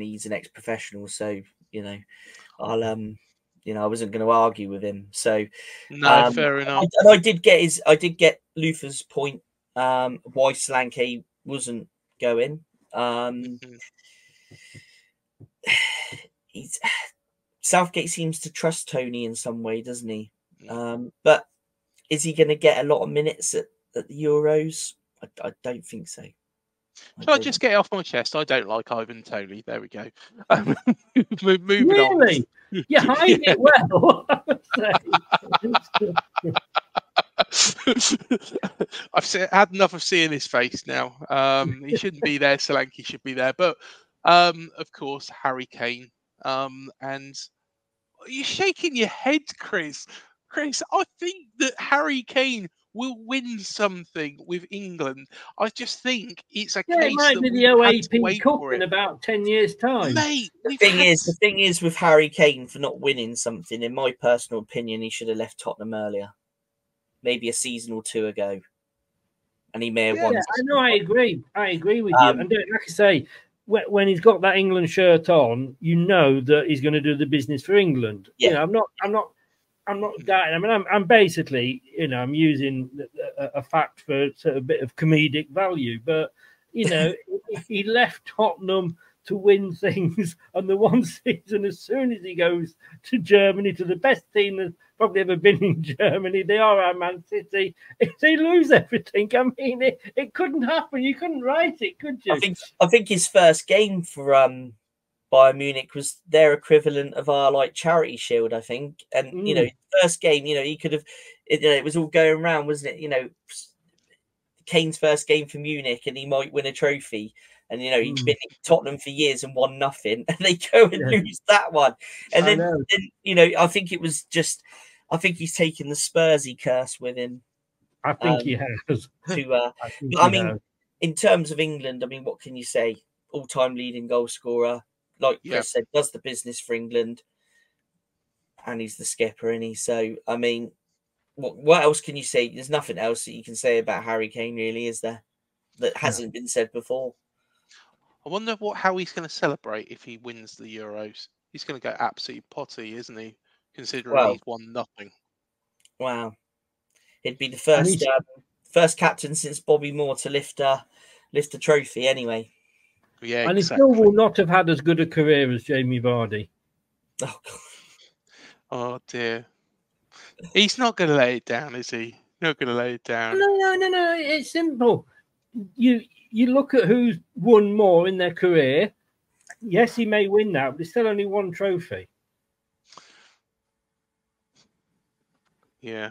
he's an ex-professional, so I'll I wasn't going to argue with him. So no, fair enough. And I did get Luther's point why Solanke wasn't going. Southgate seems to trust Tony in some way, doesn't he? But is he going to get a lot of minutes at the Euros? I don't think so. Shall I just get it off my chest? I don't like Ivan Toney. There we go. Moving really? on. You hide it well. I've had enough of seeing his face now. He shouldn't be there. Solanke should be there. But, of course, Harry Kane. And you're shaking your head, Chris. Chris, I think that Harry Kane will win something with England. I just think it's a case it might that be the OAP Cup in about 10 years' time. Mate, the thing is with Harry Kane for not winning something, in my personal opinion, he should have left Tottenham earlier. Maybe a season or two ago. And he may have won. I know, I agree. I agree with you. And like I say, when he's got that England shirt on, you know that he's going to do the business for England. Yeah. I'm not doubting. I mean, I'm basically, I'm using a fact for sort of a bit of comedic value. But he left Tottenham to win things, and the one season, as soon as he goes to Germany, to the best team that's probably ever been in Germany, they are our Man City. If they lose everything, I mean, it couldn't happen. You couldn't write it, could you? I think his first game for Bayern Munich was their equivalent of our Charity Shield, I think. And first game, he could have. It was all going around, wasn't it? Kane's first game for Munich, and he might win a trophy. And he's been in Tottenham for years and won nothing, and they go and lose that one. And then I think it was just. I think he's taken the Spursy curse with him. I think he has. In terms of England, I mean, what can you say? All-time leading goal scorer. Like Chris said, does the business for England, and he's the skipper, isn't he? So, I mean, what else can you say? There's nothing else that you can say about Harry Kane, really, is there? That hasn't been said before. I wonder how he's going to celebrate if he wins the Euros. He's going to go absolutely potty, isn't he? Considering he's won nothing. Wow, he'd be the first captain since Bobby Moore to lift a trophy, anyway. Yeah, and he still will not have had as good a career as Jamie Vardy. Oh, God. Oh dear. He's not going to lay it down, is he? Not going to lay it down. No. It's simple. You look at who's won more in their career. Yes, he may win that, but there's still only one trophy. Yeah.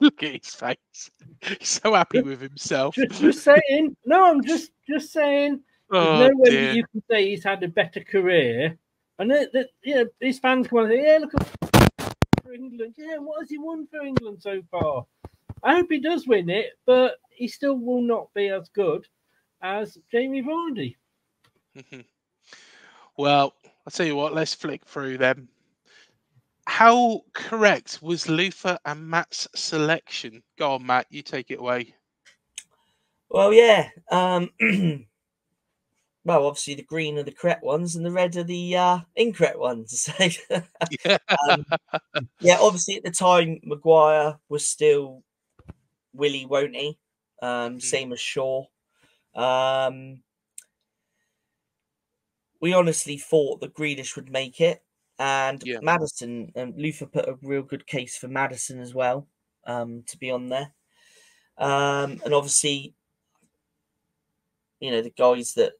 Look at his face. He's so happy with himself. Just saying. No, I'm just saying. There's no way that you can say he's had a better career. And these fans come on and say, yeah, look at for England. Yeah, what has he won for England so far? I hope he does win it, but he still will not be as good as Jamie Vardy. Well, I'll tell you what, let's flick through them. How correct was Luther and Matt's selection? Go on, Matt, you take it away. Well, yeah. Well, obviously the green are the correct ones and the red are the incorrect ones. Obviously at the time, Maguire was still Willie, won't he? Same as Shaw. We honestly thought that Grealish would make it. And Maddison, Luther put a real good case for Maddison as well, to be on there. And obviously, the guys that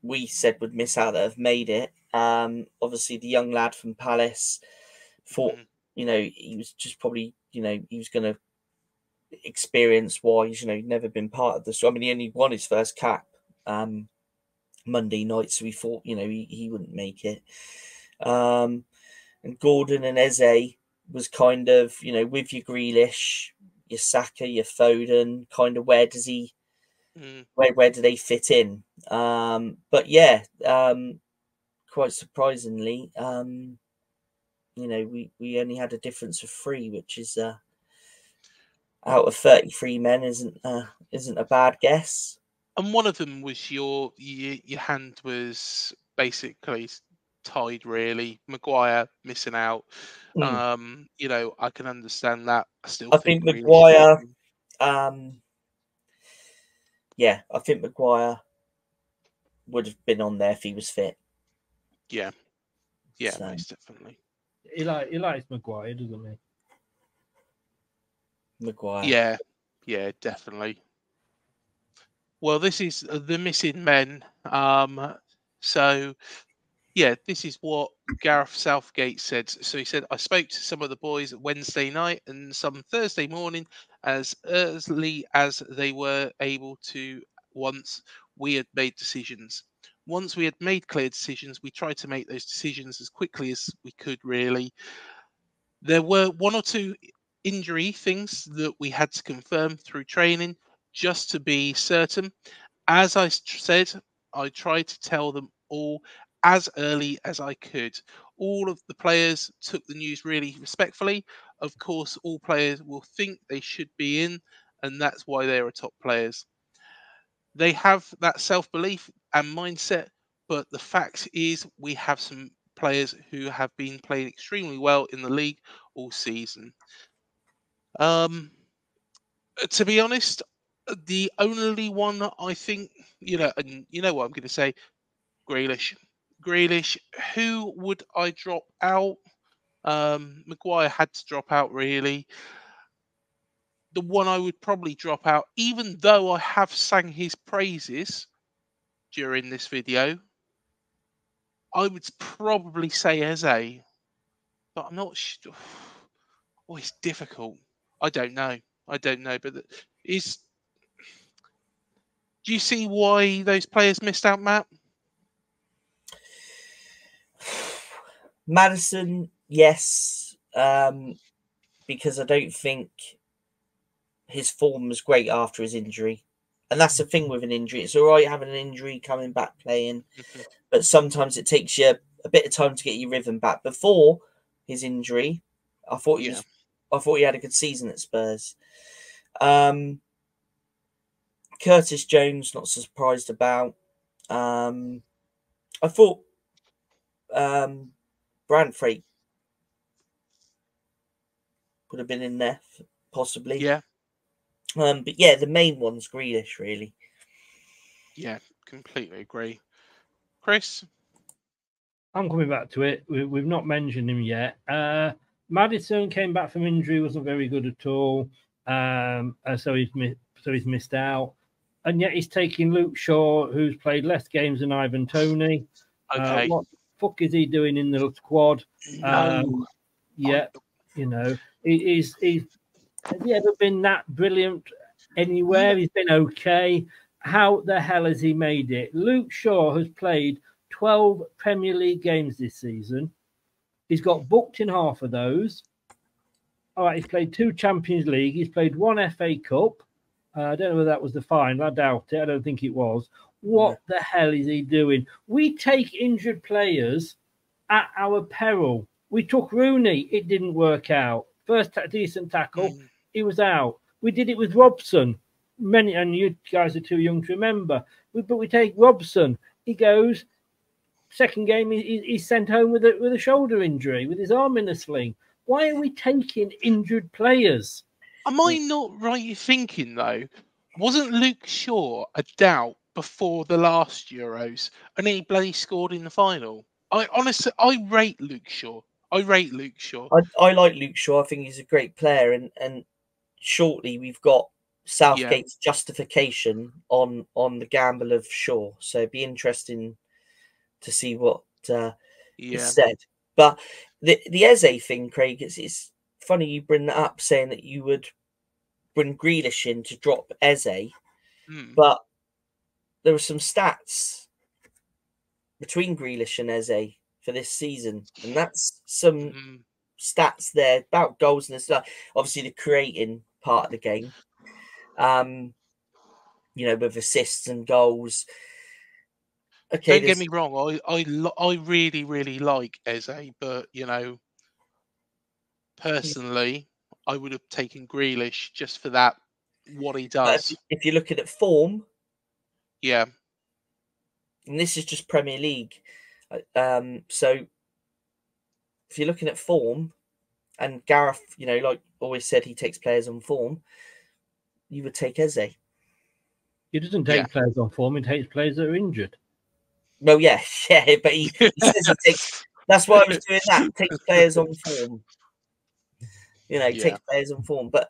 we said would miss out that have made it. Obviously, the young lad from Palace thought, he was just probably, he was going to experience wise, he'd never been part of this. I mean, he only won his first cap Monday night, so we thought, he wouldn't make it. And Gordon and Eze was kind of, with your Grealish, your Saka, your Foden, kind of where does he, where do they fit in? But yeah, quite surprisingly, we only had a difference of 3, which is out of 33 men isn't a bad guess. And one of them was your hand was basically tied, really. Maguire missing out. I can understand that. I think Maguire. Yeah, I think Maguire would have been on there if he was fit. Yeah, most definitely. He likes Maguire, doesn't he? Maguire. Yeah, definitely. Well, this is the missing men. So, yeah, this is what Gareth Southgate said. So he said, I spoke to some of the boys Wednesday night and some Thursday morning as early as they were able to once we had made decisions. Once we had made clear decisions, we tried to make those decisions as quickly as we could, really. There were 1 or 2 injury things that we had to confirm through training just to be certain. As I said, I tried to tell them all as early as I could. All of the players took the news really respectfully. Of course, all players will think they should be in, and that's why they are top players. They have that self-belief and mindset, but the fact is we have some players who have been playing extremely well in the league all season. To be honest, the only one I think, and you know what I'm going to say, Grealish. Grealish, who would I drop out? Maguire had to drop out, really. The one I would probably drop out, even though I have sang his praises during this video, I would probably say Eze, but I'm not sure. Oh, it's difficult. I don't know, but is. Do you see why those players missed out, Matt? Maddison, yes, because I don't think his form was great after his injury. And that's the thing with an injury. It's all right having an injury, coming back playing, but sometimes it takes you a bit of time to get your rhythm back. Before his injury, I thought he had a good season at Spurs. Curtis Jones, not surprised about. I thought Branthwaite would have been in there, possibly. Yeah. But yeah, the main one's Grealish, really. Yeah, completely agree. Chris? I'm coming back to it. We've not mentioned him yet. Maddison came back from injury, wasn't very good at all. So he's missed out. And yet he's taking Luke Shaw, who's played less games than Ivan Toney. Okay. What the fuck is he doing in the squad? No. Yeah, has he ever been that brilliant anywhere? He's been okay. How the hell has he made it? Luke Shaw has played 12 Premier League games this season. He's got booked in half of those. All right, he's played 2 Champions League. He's played 1 FA Cup. I don't know whether that was the final. I doubt it. I don't think it was. What the hell is he doing? We take injured players at our peril. We took Rooney. It didn't work out. First decent tackle, he was out. We did it with Robson. And you guys are too young to remember. But we take Robson. He goes, second game, he's sent home with a shoulder injury, with his arm in a sling. Why are we taking injured players? Am I not right thinking, though? Wasn't Luke Shaw a doubt before the last Euros, and he bloody scored in the final? I rate Luke Shaw. I like Luke Shaw. I think he's a great player, and shortly we've got Southgate's justification on the gamble of Shaw. So it'd be interesting to see what is said. But the Eze thing, Craig, it's funny you bring that up, saying that you would bring Grealish in to drop Eze, but there were some stats between Grealish and Eze for this season, and that's some stats there about goals and stuff. Obviously, the creating part of the game, you know, with assists and goals. Okay, don't get me wrong. I really, really like Eze, but you know, personally, I would have taken Grealish just for that, what he does. If you're looking at form, yeah, and this is just Premier League, so if you're looking at form, and Gareth, you know, like always said, he takes players on form, you would take Eze. He doesn't take players on form; he takes players that are injured. Well, yeah, but he says he takes. That's why I was doing that. Takes players on form. You know, takes players on form. But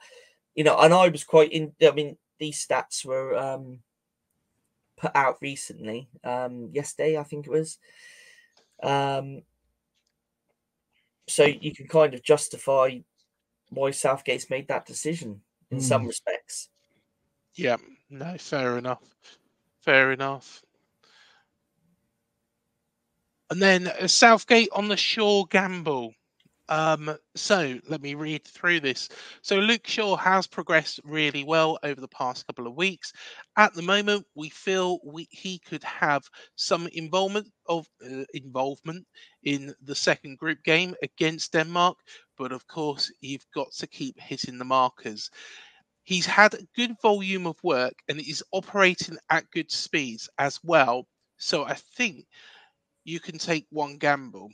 you know, and I was quite in. I mean, these stats were put out recently. Yesterday, I think it was. So you can kind of justify why Southgate's made that decision in some respects. Yeah, no, fair enough. Fair enough. And then Southgate on the Shaw gamble. So let me read through this. So Luke Shaw has progressed really well over the past couple of weeks. At the moment, we feel he could have some involvement in the second group game against Denmark, but of course, you've got to keep hitting the markers. He's had a good volume of work and is operating at good speeds as well. So I think you can take one gamble.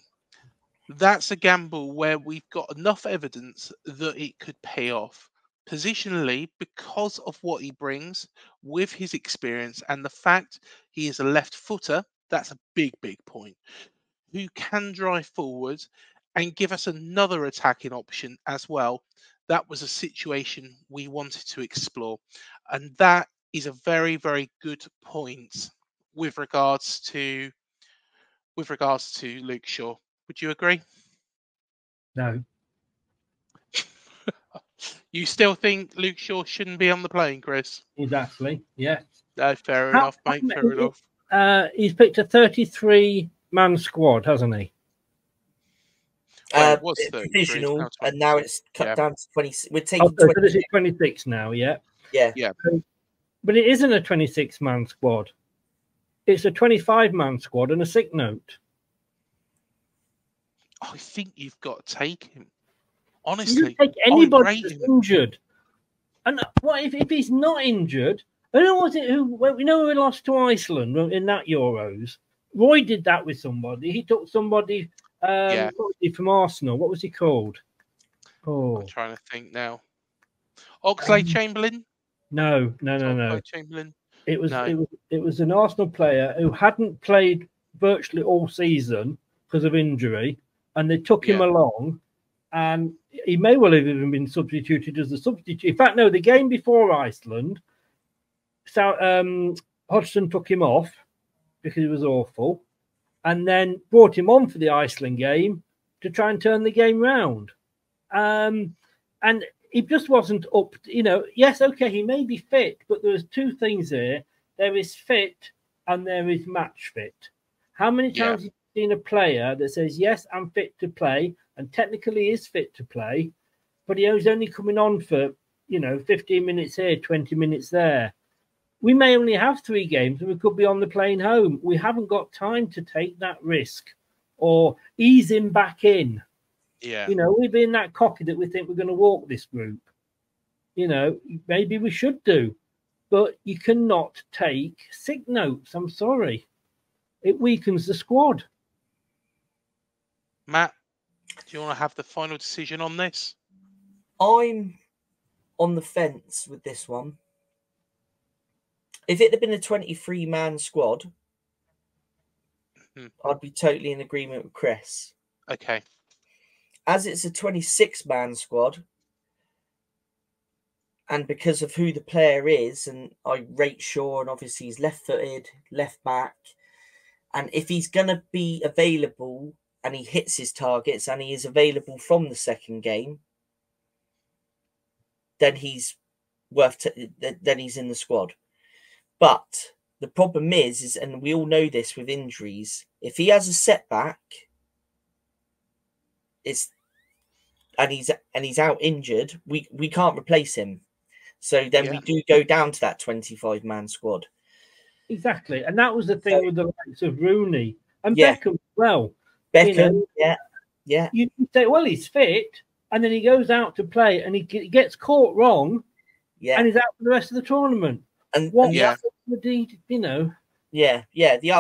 That's a gamble where we've got enough evidence that it could pay off. Positionally, because of what he brings with his experience and the fact he is a left footer, that's a big, big point, who can drive forward and give us another attacking option as well. That was a situation we wanted to explore. And that is a very, very good point with regards to Luke Shaw. Would you agree? No. You still think Luke Shaw shouldn't be on the plane, Chris? Exactly. Yeah. No, fair enough, mate. Fair enough. He's picked a 33-man squad, hasn't he? Well, it was provisional, and now it's cut down to 20. We're taking 26. So this is 26 now, yeah? Yeah. But it isn't a 26-man squad. It's a 25-man squad and a sick note. I think you've got to take him. Honestly, you take anybody that's injured. And what if he's not injured? I don't know we know we lost to Iceland in that Euros. Roy did that with somebody. He took somebody from Arsenal. What was he called? I'm trying to think now. Oxlade-Chamberlain? No. Oxlade-Chamberlain? It was an Arsenal player who hadn't played virtually all season because of injury, and they took him along, and he may well have even been substituted as a substitute. In fact, no, the game before Iceland, Hodgson took him off because he was awful, and then brought him on for the Iceland game to try and turn the game round. And he just wasn't up. Yes, okay, he may be fit, but there's two things here. There is fit and there is match fit. How many times have you seen a player that says, yes, I'm fit to play, and technically is fit to play, but he's only coming on for, 15 minutes here, 20 minutes there. We may only have 3 games and we could be on the plane home. We haven't got time to take that risk or ease him back in. Yeah. We've been that cocky that we think we're going to walk this group. Maybe we should do, but you cannot take sick notes. I'm sorry. It weakens the squad. Matt, do you want to have the final decision on this? I'm on the fence with this one. If it had been a 23-man squad, I'd be totally in agreement with Chris. Okay. As it's a 26-man squad, and because of who the player is, and I rate Shaw, and obviously he's left-footed, left back, and if he's gonna be available and he hits his targets and he is available from the second game, then he's then he's in the squad. But the problem is, and we all know this with injuries, if he has a setback, and he's out injured, we can't replace him. So then we do go down to that 25-man squad. Exactly, and that was the thing with the likes of Rooney and Beckham as well. Beckham, yeah. You say, well, he's fit, and then he goes out to play, and he gets caught wrong, and he's out for the rest of the tournament. And what? Yeah. I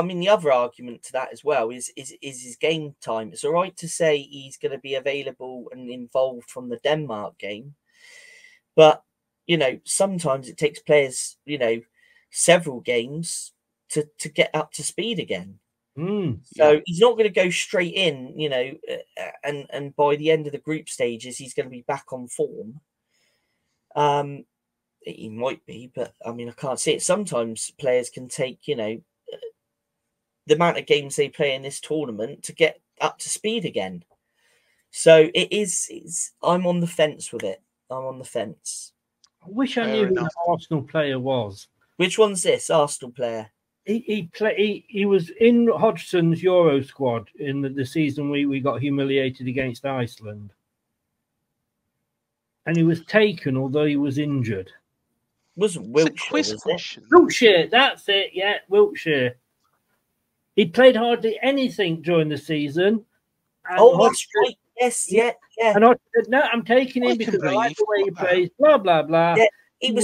mean, the other argument to that as well is his game time. It's all right to say he's going to be available and involved from the Denmark game, but sometimes it takes players, several games to get up to speed again. So he's not going to go straight in, and by the end of the group stages, he's going to be back on form. He might be, but I mean, I can't see it. Sometimes players can take, the amount of games they play in this tournament to get up to speed again. So I'm on the fence with it. I'm on the fence. I wish I knew who the Arsenal player was. Which one's this Arsenal player? He was in Hodgson's Euro squad in the season we got humiliated against Iceland. And he was taken, although he was injured. Wasn't Wiltshire, was it? Wiltshire, that's it. Yeah, Wiltshire. He played hardly anything during the season. That's right. Yes, yeah. And I said, no, I'm taking him because I like the way he plays, blah, blah, blah. Yeah, he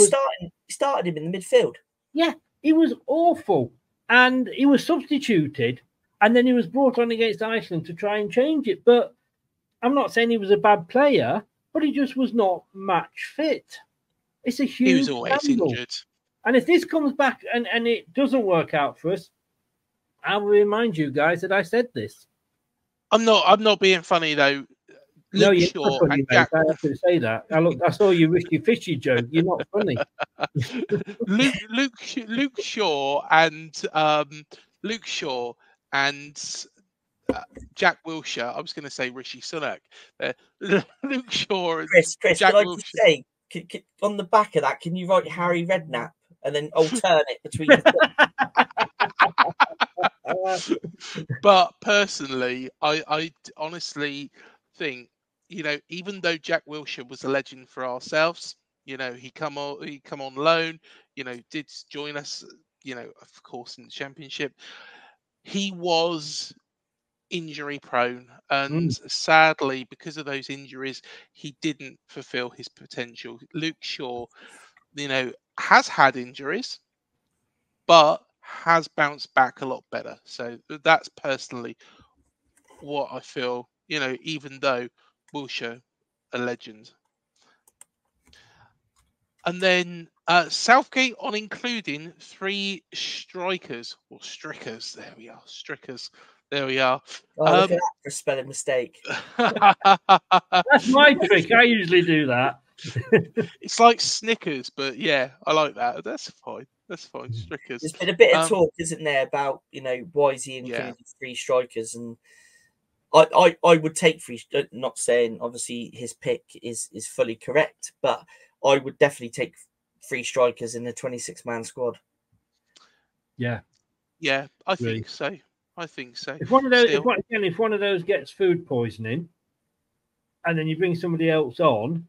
started him in the midfield. Yeah, he was awful. And he was substituted, and then he was brought on against Iceland to try and change it. But I'm not saying he was a bad player, but he just was not match fit. It's a huge He was always injured. And if this comes back and it doesn't work out for us, I will remind you guys that I said this. I'm not being funny though. No, you're not funny, mate. I have to say that. I saw your risky fishy joke. You're not funny. Luke Shaw and Jack Wilshere. I was going to say Rishi Sunak. Luke Shaw and Chris, Jack can I Wilshere. just say, on the back of that, can you write Harry Redknapp and then alternate between? But personally, I honestly think, even though Jack Wilshere was a legend for ourselves, he come on loan, did join us, of course, in the Championship. He was injury prone, and sadly, because of those injuries, he didn't fulfill his potential. Luke Shaw, has had injuries, but has bounced back a lot better. So that's personally what I feel, even though Wilshere, a legend. And then Southgate on including 3 strikers or strickers. There we are, strickers. There we are. Look at that for a spelling mistake. That's my trick. I usually do that. It's like Snickers, but yeah, I like that. That's fine. That's fine. Strickers. There's been a bit of talk, isn't there, about why is he including 3 strikers, and I would take 3. Not saying obviously his pick is fully correct, but I would definitely take 3 strikers in the 26-man squad. Yeah, I think so. If one of those, if one of those gets food poisoning, and then you bring somebody else on,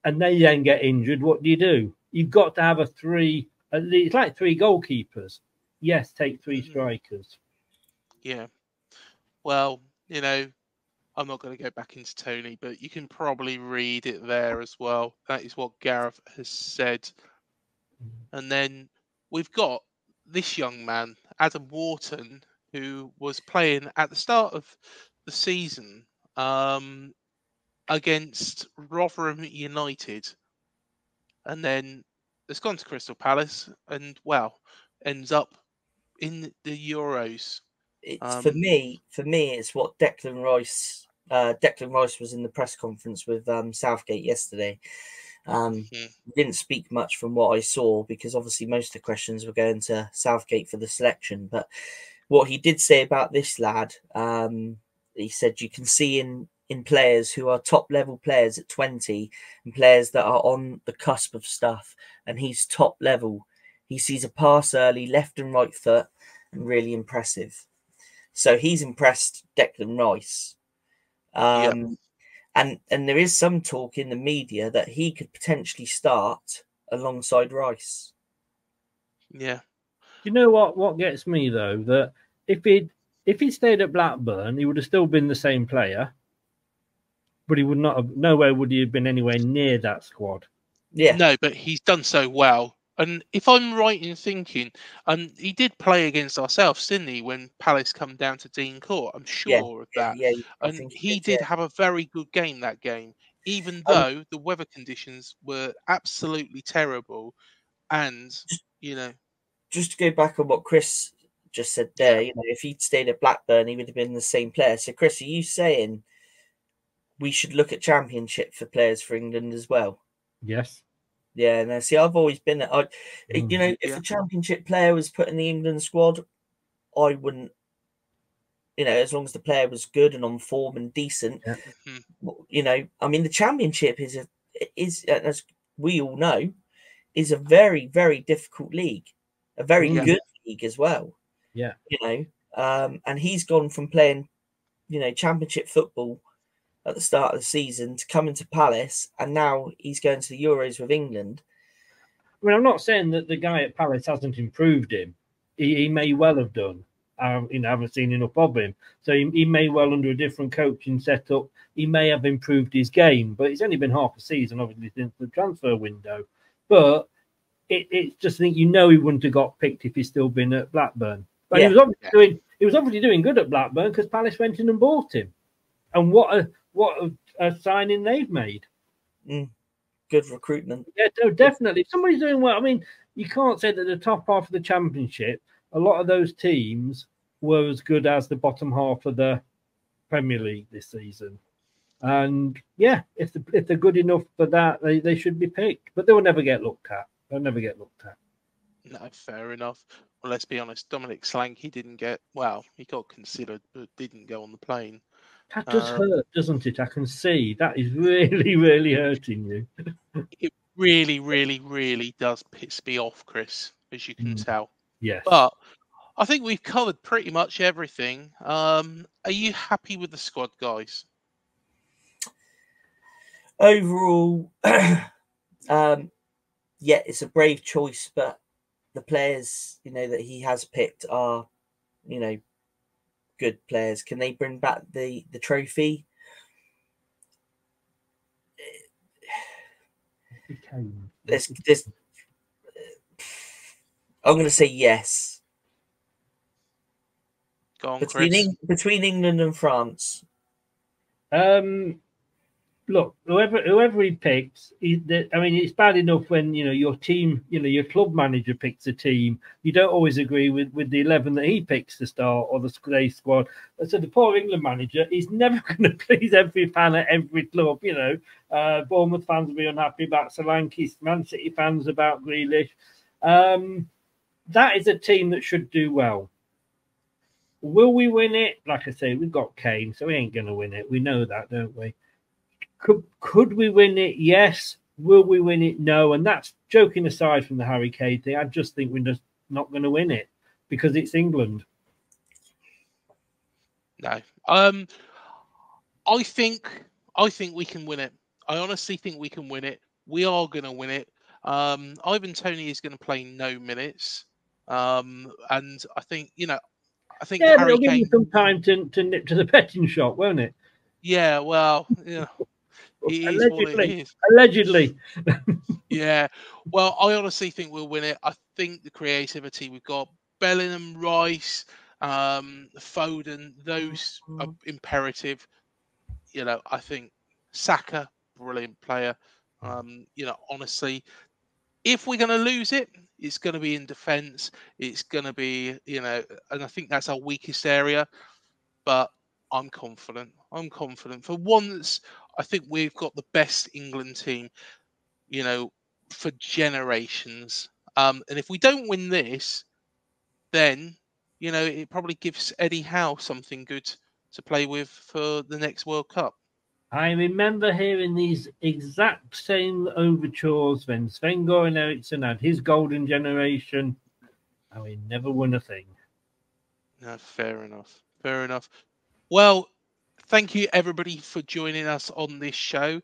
and they then get injured, what do? You've got to have a 3. It's like 3 goalkeepers. Yes, take 3 strikers. Yeah. Well, I'm not going to go back into Tony, but you can probably read it there as well. That is what Gareth has said. And then we've got this young man, Adam Wharton, who was playing at the start of the season against Rotherham United, and then has gone to Crystal Palace, and ends up in the Euros. For me, it's what Declan Rice was in the press conference with Southgate yesterday. Didn't speak much from what I saw because obviously most of the questions were going to Southgate for the selection. But what he did say about this lad, he said you can see in players who are top level players at 20 and players that are on the cusp of stuff, and he's top level. He sees a pass early, left and right foot, and really impressive. So he's impressed Declan Rice. And there is some talk in the media that he could potentially start alongside Rice. Yeah. You know what gets me though, that if he stayed at Blackburn, he would have still been the same player, but he would not have. Nowhere would he have been anywhere near that squad. Yeah. No, but he's done so well. And if I'm right in thinking, he did play against ourselves, didn't he, when Palace come down to Dean Court? I'm sure of that. Yeah, and he did have a very good game that game, even though the weather conditions were absolutely terrible. And, just to go back on what Chris just said there, if he'd stayed at Blackburn, he would have been the same player. So, Chris, are you saying we should look at Championship for players for England as well? Yes. Yeah, no, see, I've always been, if a Championship player was put in the England squad, I wouldn't, as long as the player was good and on form and decent, I mean, the Championship is, as we all know, is a very, very difficult league, a very good league as well. Yeah. And he's gone from playing, Championship football at the start of the season to come into Palace, and now he's going to the Euros with England. I mean, I'm not saying that the guy at Palace hasn't improved him. He may well have done. I haven't seen enough of him. So he may well, under a different coaching setup, he may have improved his game. But it's only been half a season, obviously, since the transfer window. But it's just think he wouldn't have got picked if he's still been at Blackburn. But he was obviously doing good at Blackburn because Palace went in and bought him. And what a signing they've made. Good recruitment. Yeah, no, definitely. If somebody's doing well, I mean, you can't say that the top half of the Championship, a lot of those teams were as good as the bottom half of the Premier League this season. And yeah, if they're good enough for that, they should be picked. But they will never get looked at. They'll never get looked at. No, fair enough. Well, let's be honest. Dominic Solanke he got considered, but didn't go on the plane. That does hurt, doesn't it? I can see that is really, really hurting you. It really, really, really does piss me off, Chris, as you can tell. Yes. But I think we've covered pretty much everything. Are you happy with the squad, guys? Overall, it's a brave choice, but the players, that he has picked are, good players. Can they bring back the trophy? This I'm going to say yes. Go on, Chris. Between England and France. Look, whoever he picks, it's bad enough when your team, your club manager picks a team. You don't always agree with the 11 that he picks to start or the squad. So the poor England manager is never going to please every fan at every club. Bournemouth fans will be unhappy about Solanke, Man City fans about Grealish. That is a team that should do well. Will we win it? Like I say, we've got Kane, so we ain't going to win it. We know that, don't we? Could we win it? Yes. Will we win it? No. And that's joking aside from the Harry Kane thing. I just think we're just not going to win it because it's England. No. I think we can win it. I honestly think we can win it. We are going to win it. Ivan Toney is going to play no minutes. And I think, Harry but it'll give you some time to nip to the betting shop, won't it? Yeah, well, Allegedly. Yeah. Well, I honestly think we'll win it. I think the creativity we've got, Bellingham, Rice, Foden, those are imperative. I think Saka, brilliant player. Honestly, if we're going to lose it, it's going to be in defence. It's going to be, and I think that's our weakest area. But I'm confident. For once, I think we've got the best England team. you know, for generations. And if we don't win this, then, you know, it probably gives Eddie Howe something good to play with for the next World Cup. I remember hearing these exact same overtures when Sven-Göran Eriksson had his golden generation, and we never won a thing. No, fair enough. Fair enough. Well, thank you everybody for joining us on this show.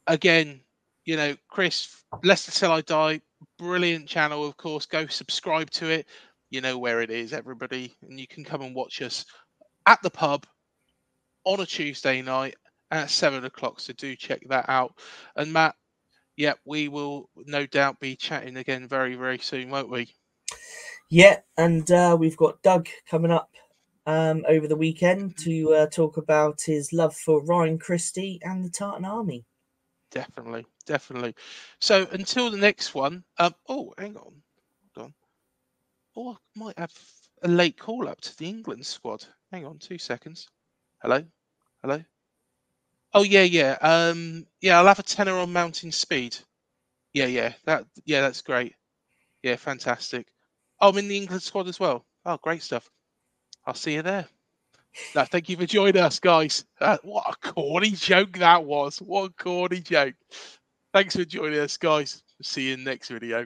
Again, you know, Chris, Leicester Till I Die, brilliant channel, of course. Go subscribe to it. You know where it is, everybody. And you can come and watch us at the pub on a Tuesday night at 7 o'clock. So do check that out. And Matt, yeah, we will no doubt be chatting again very, very soon, won't we? Yeah, and we've got Doug coming up over the weekend to talk about his love for Ryan Christie and the Tartan Army. Definitely, definitely. So until the next one, oh, hang on, hold on. Oh, I might have a late call up to the England squad. Hang on, 2 seconds. Hello, hello. Oh yeah, yeah. Yeah, I'll have a tenner on mountain speed. Yeah, that's great. Yeah, fantastic. Oh, I'm in the England squad as well. Oh, great stuff. I'll see you there. No, thank you for joining us, guys. What a corny joke that was. What a corny joke. Thanks for joining us, guys. See you in the next video.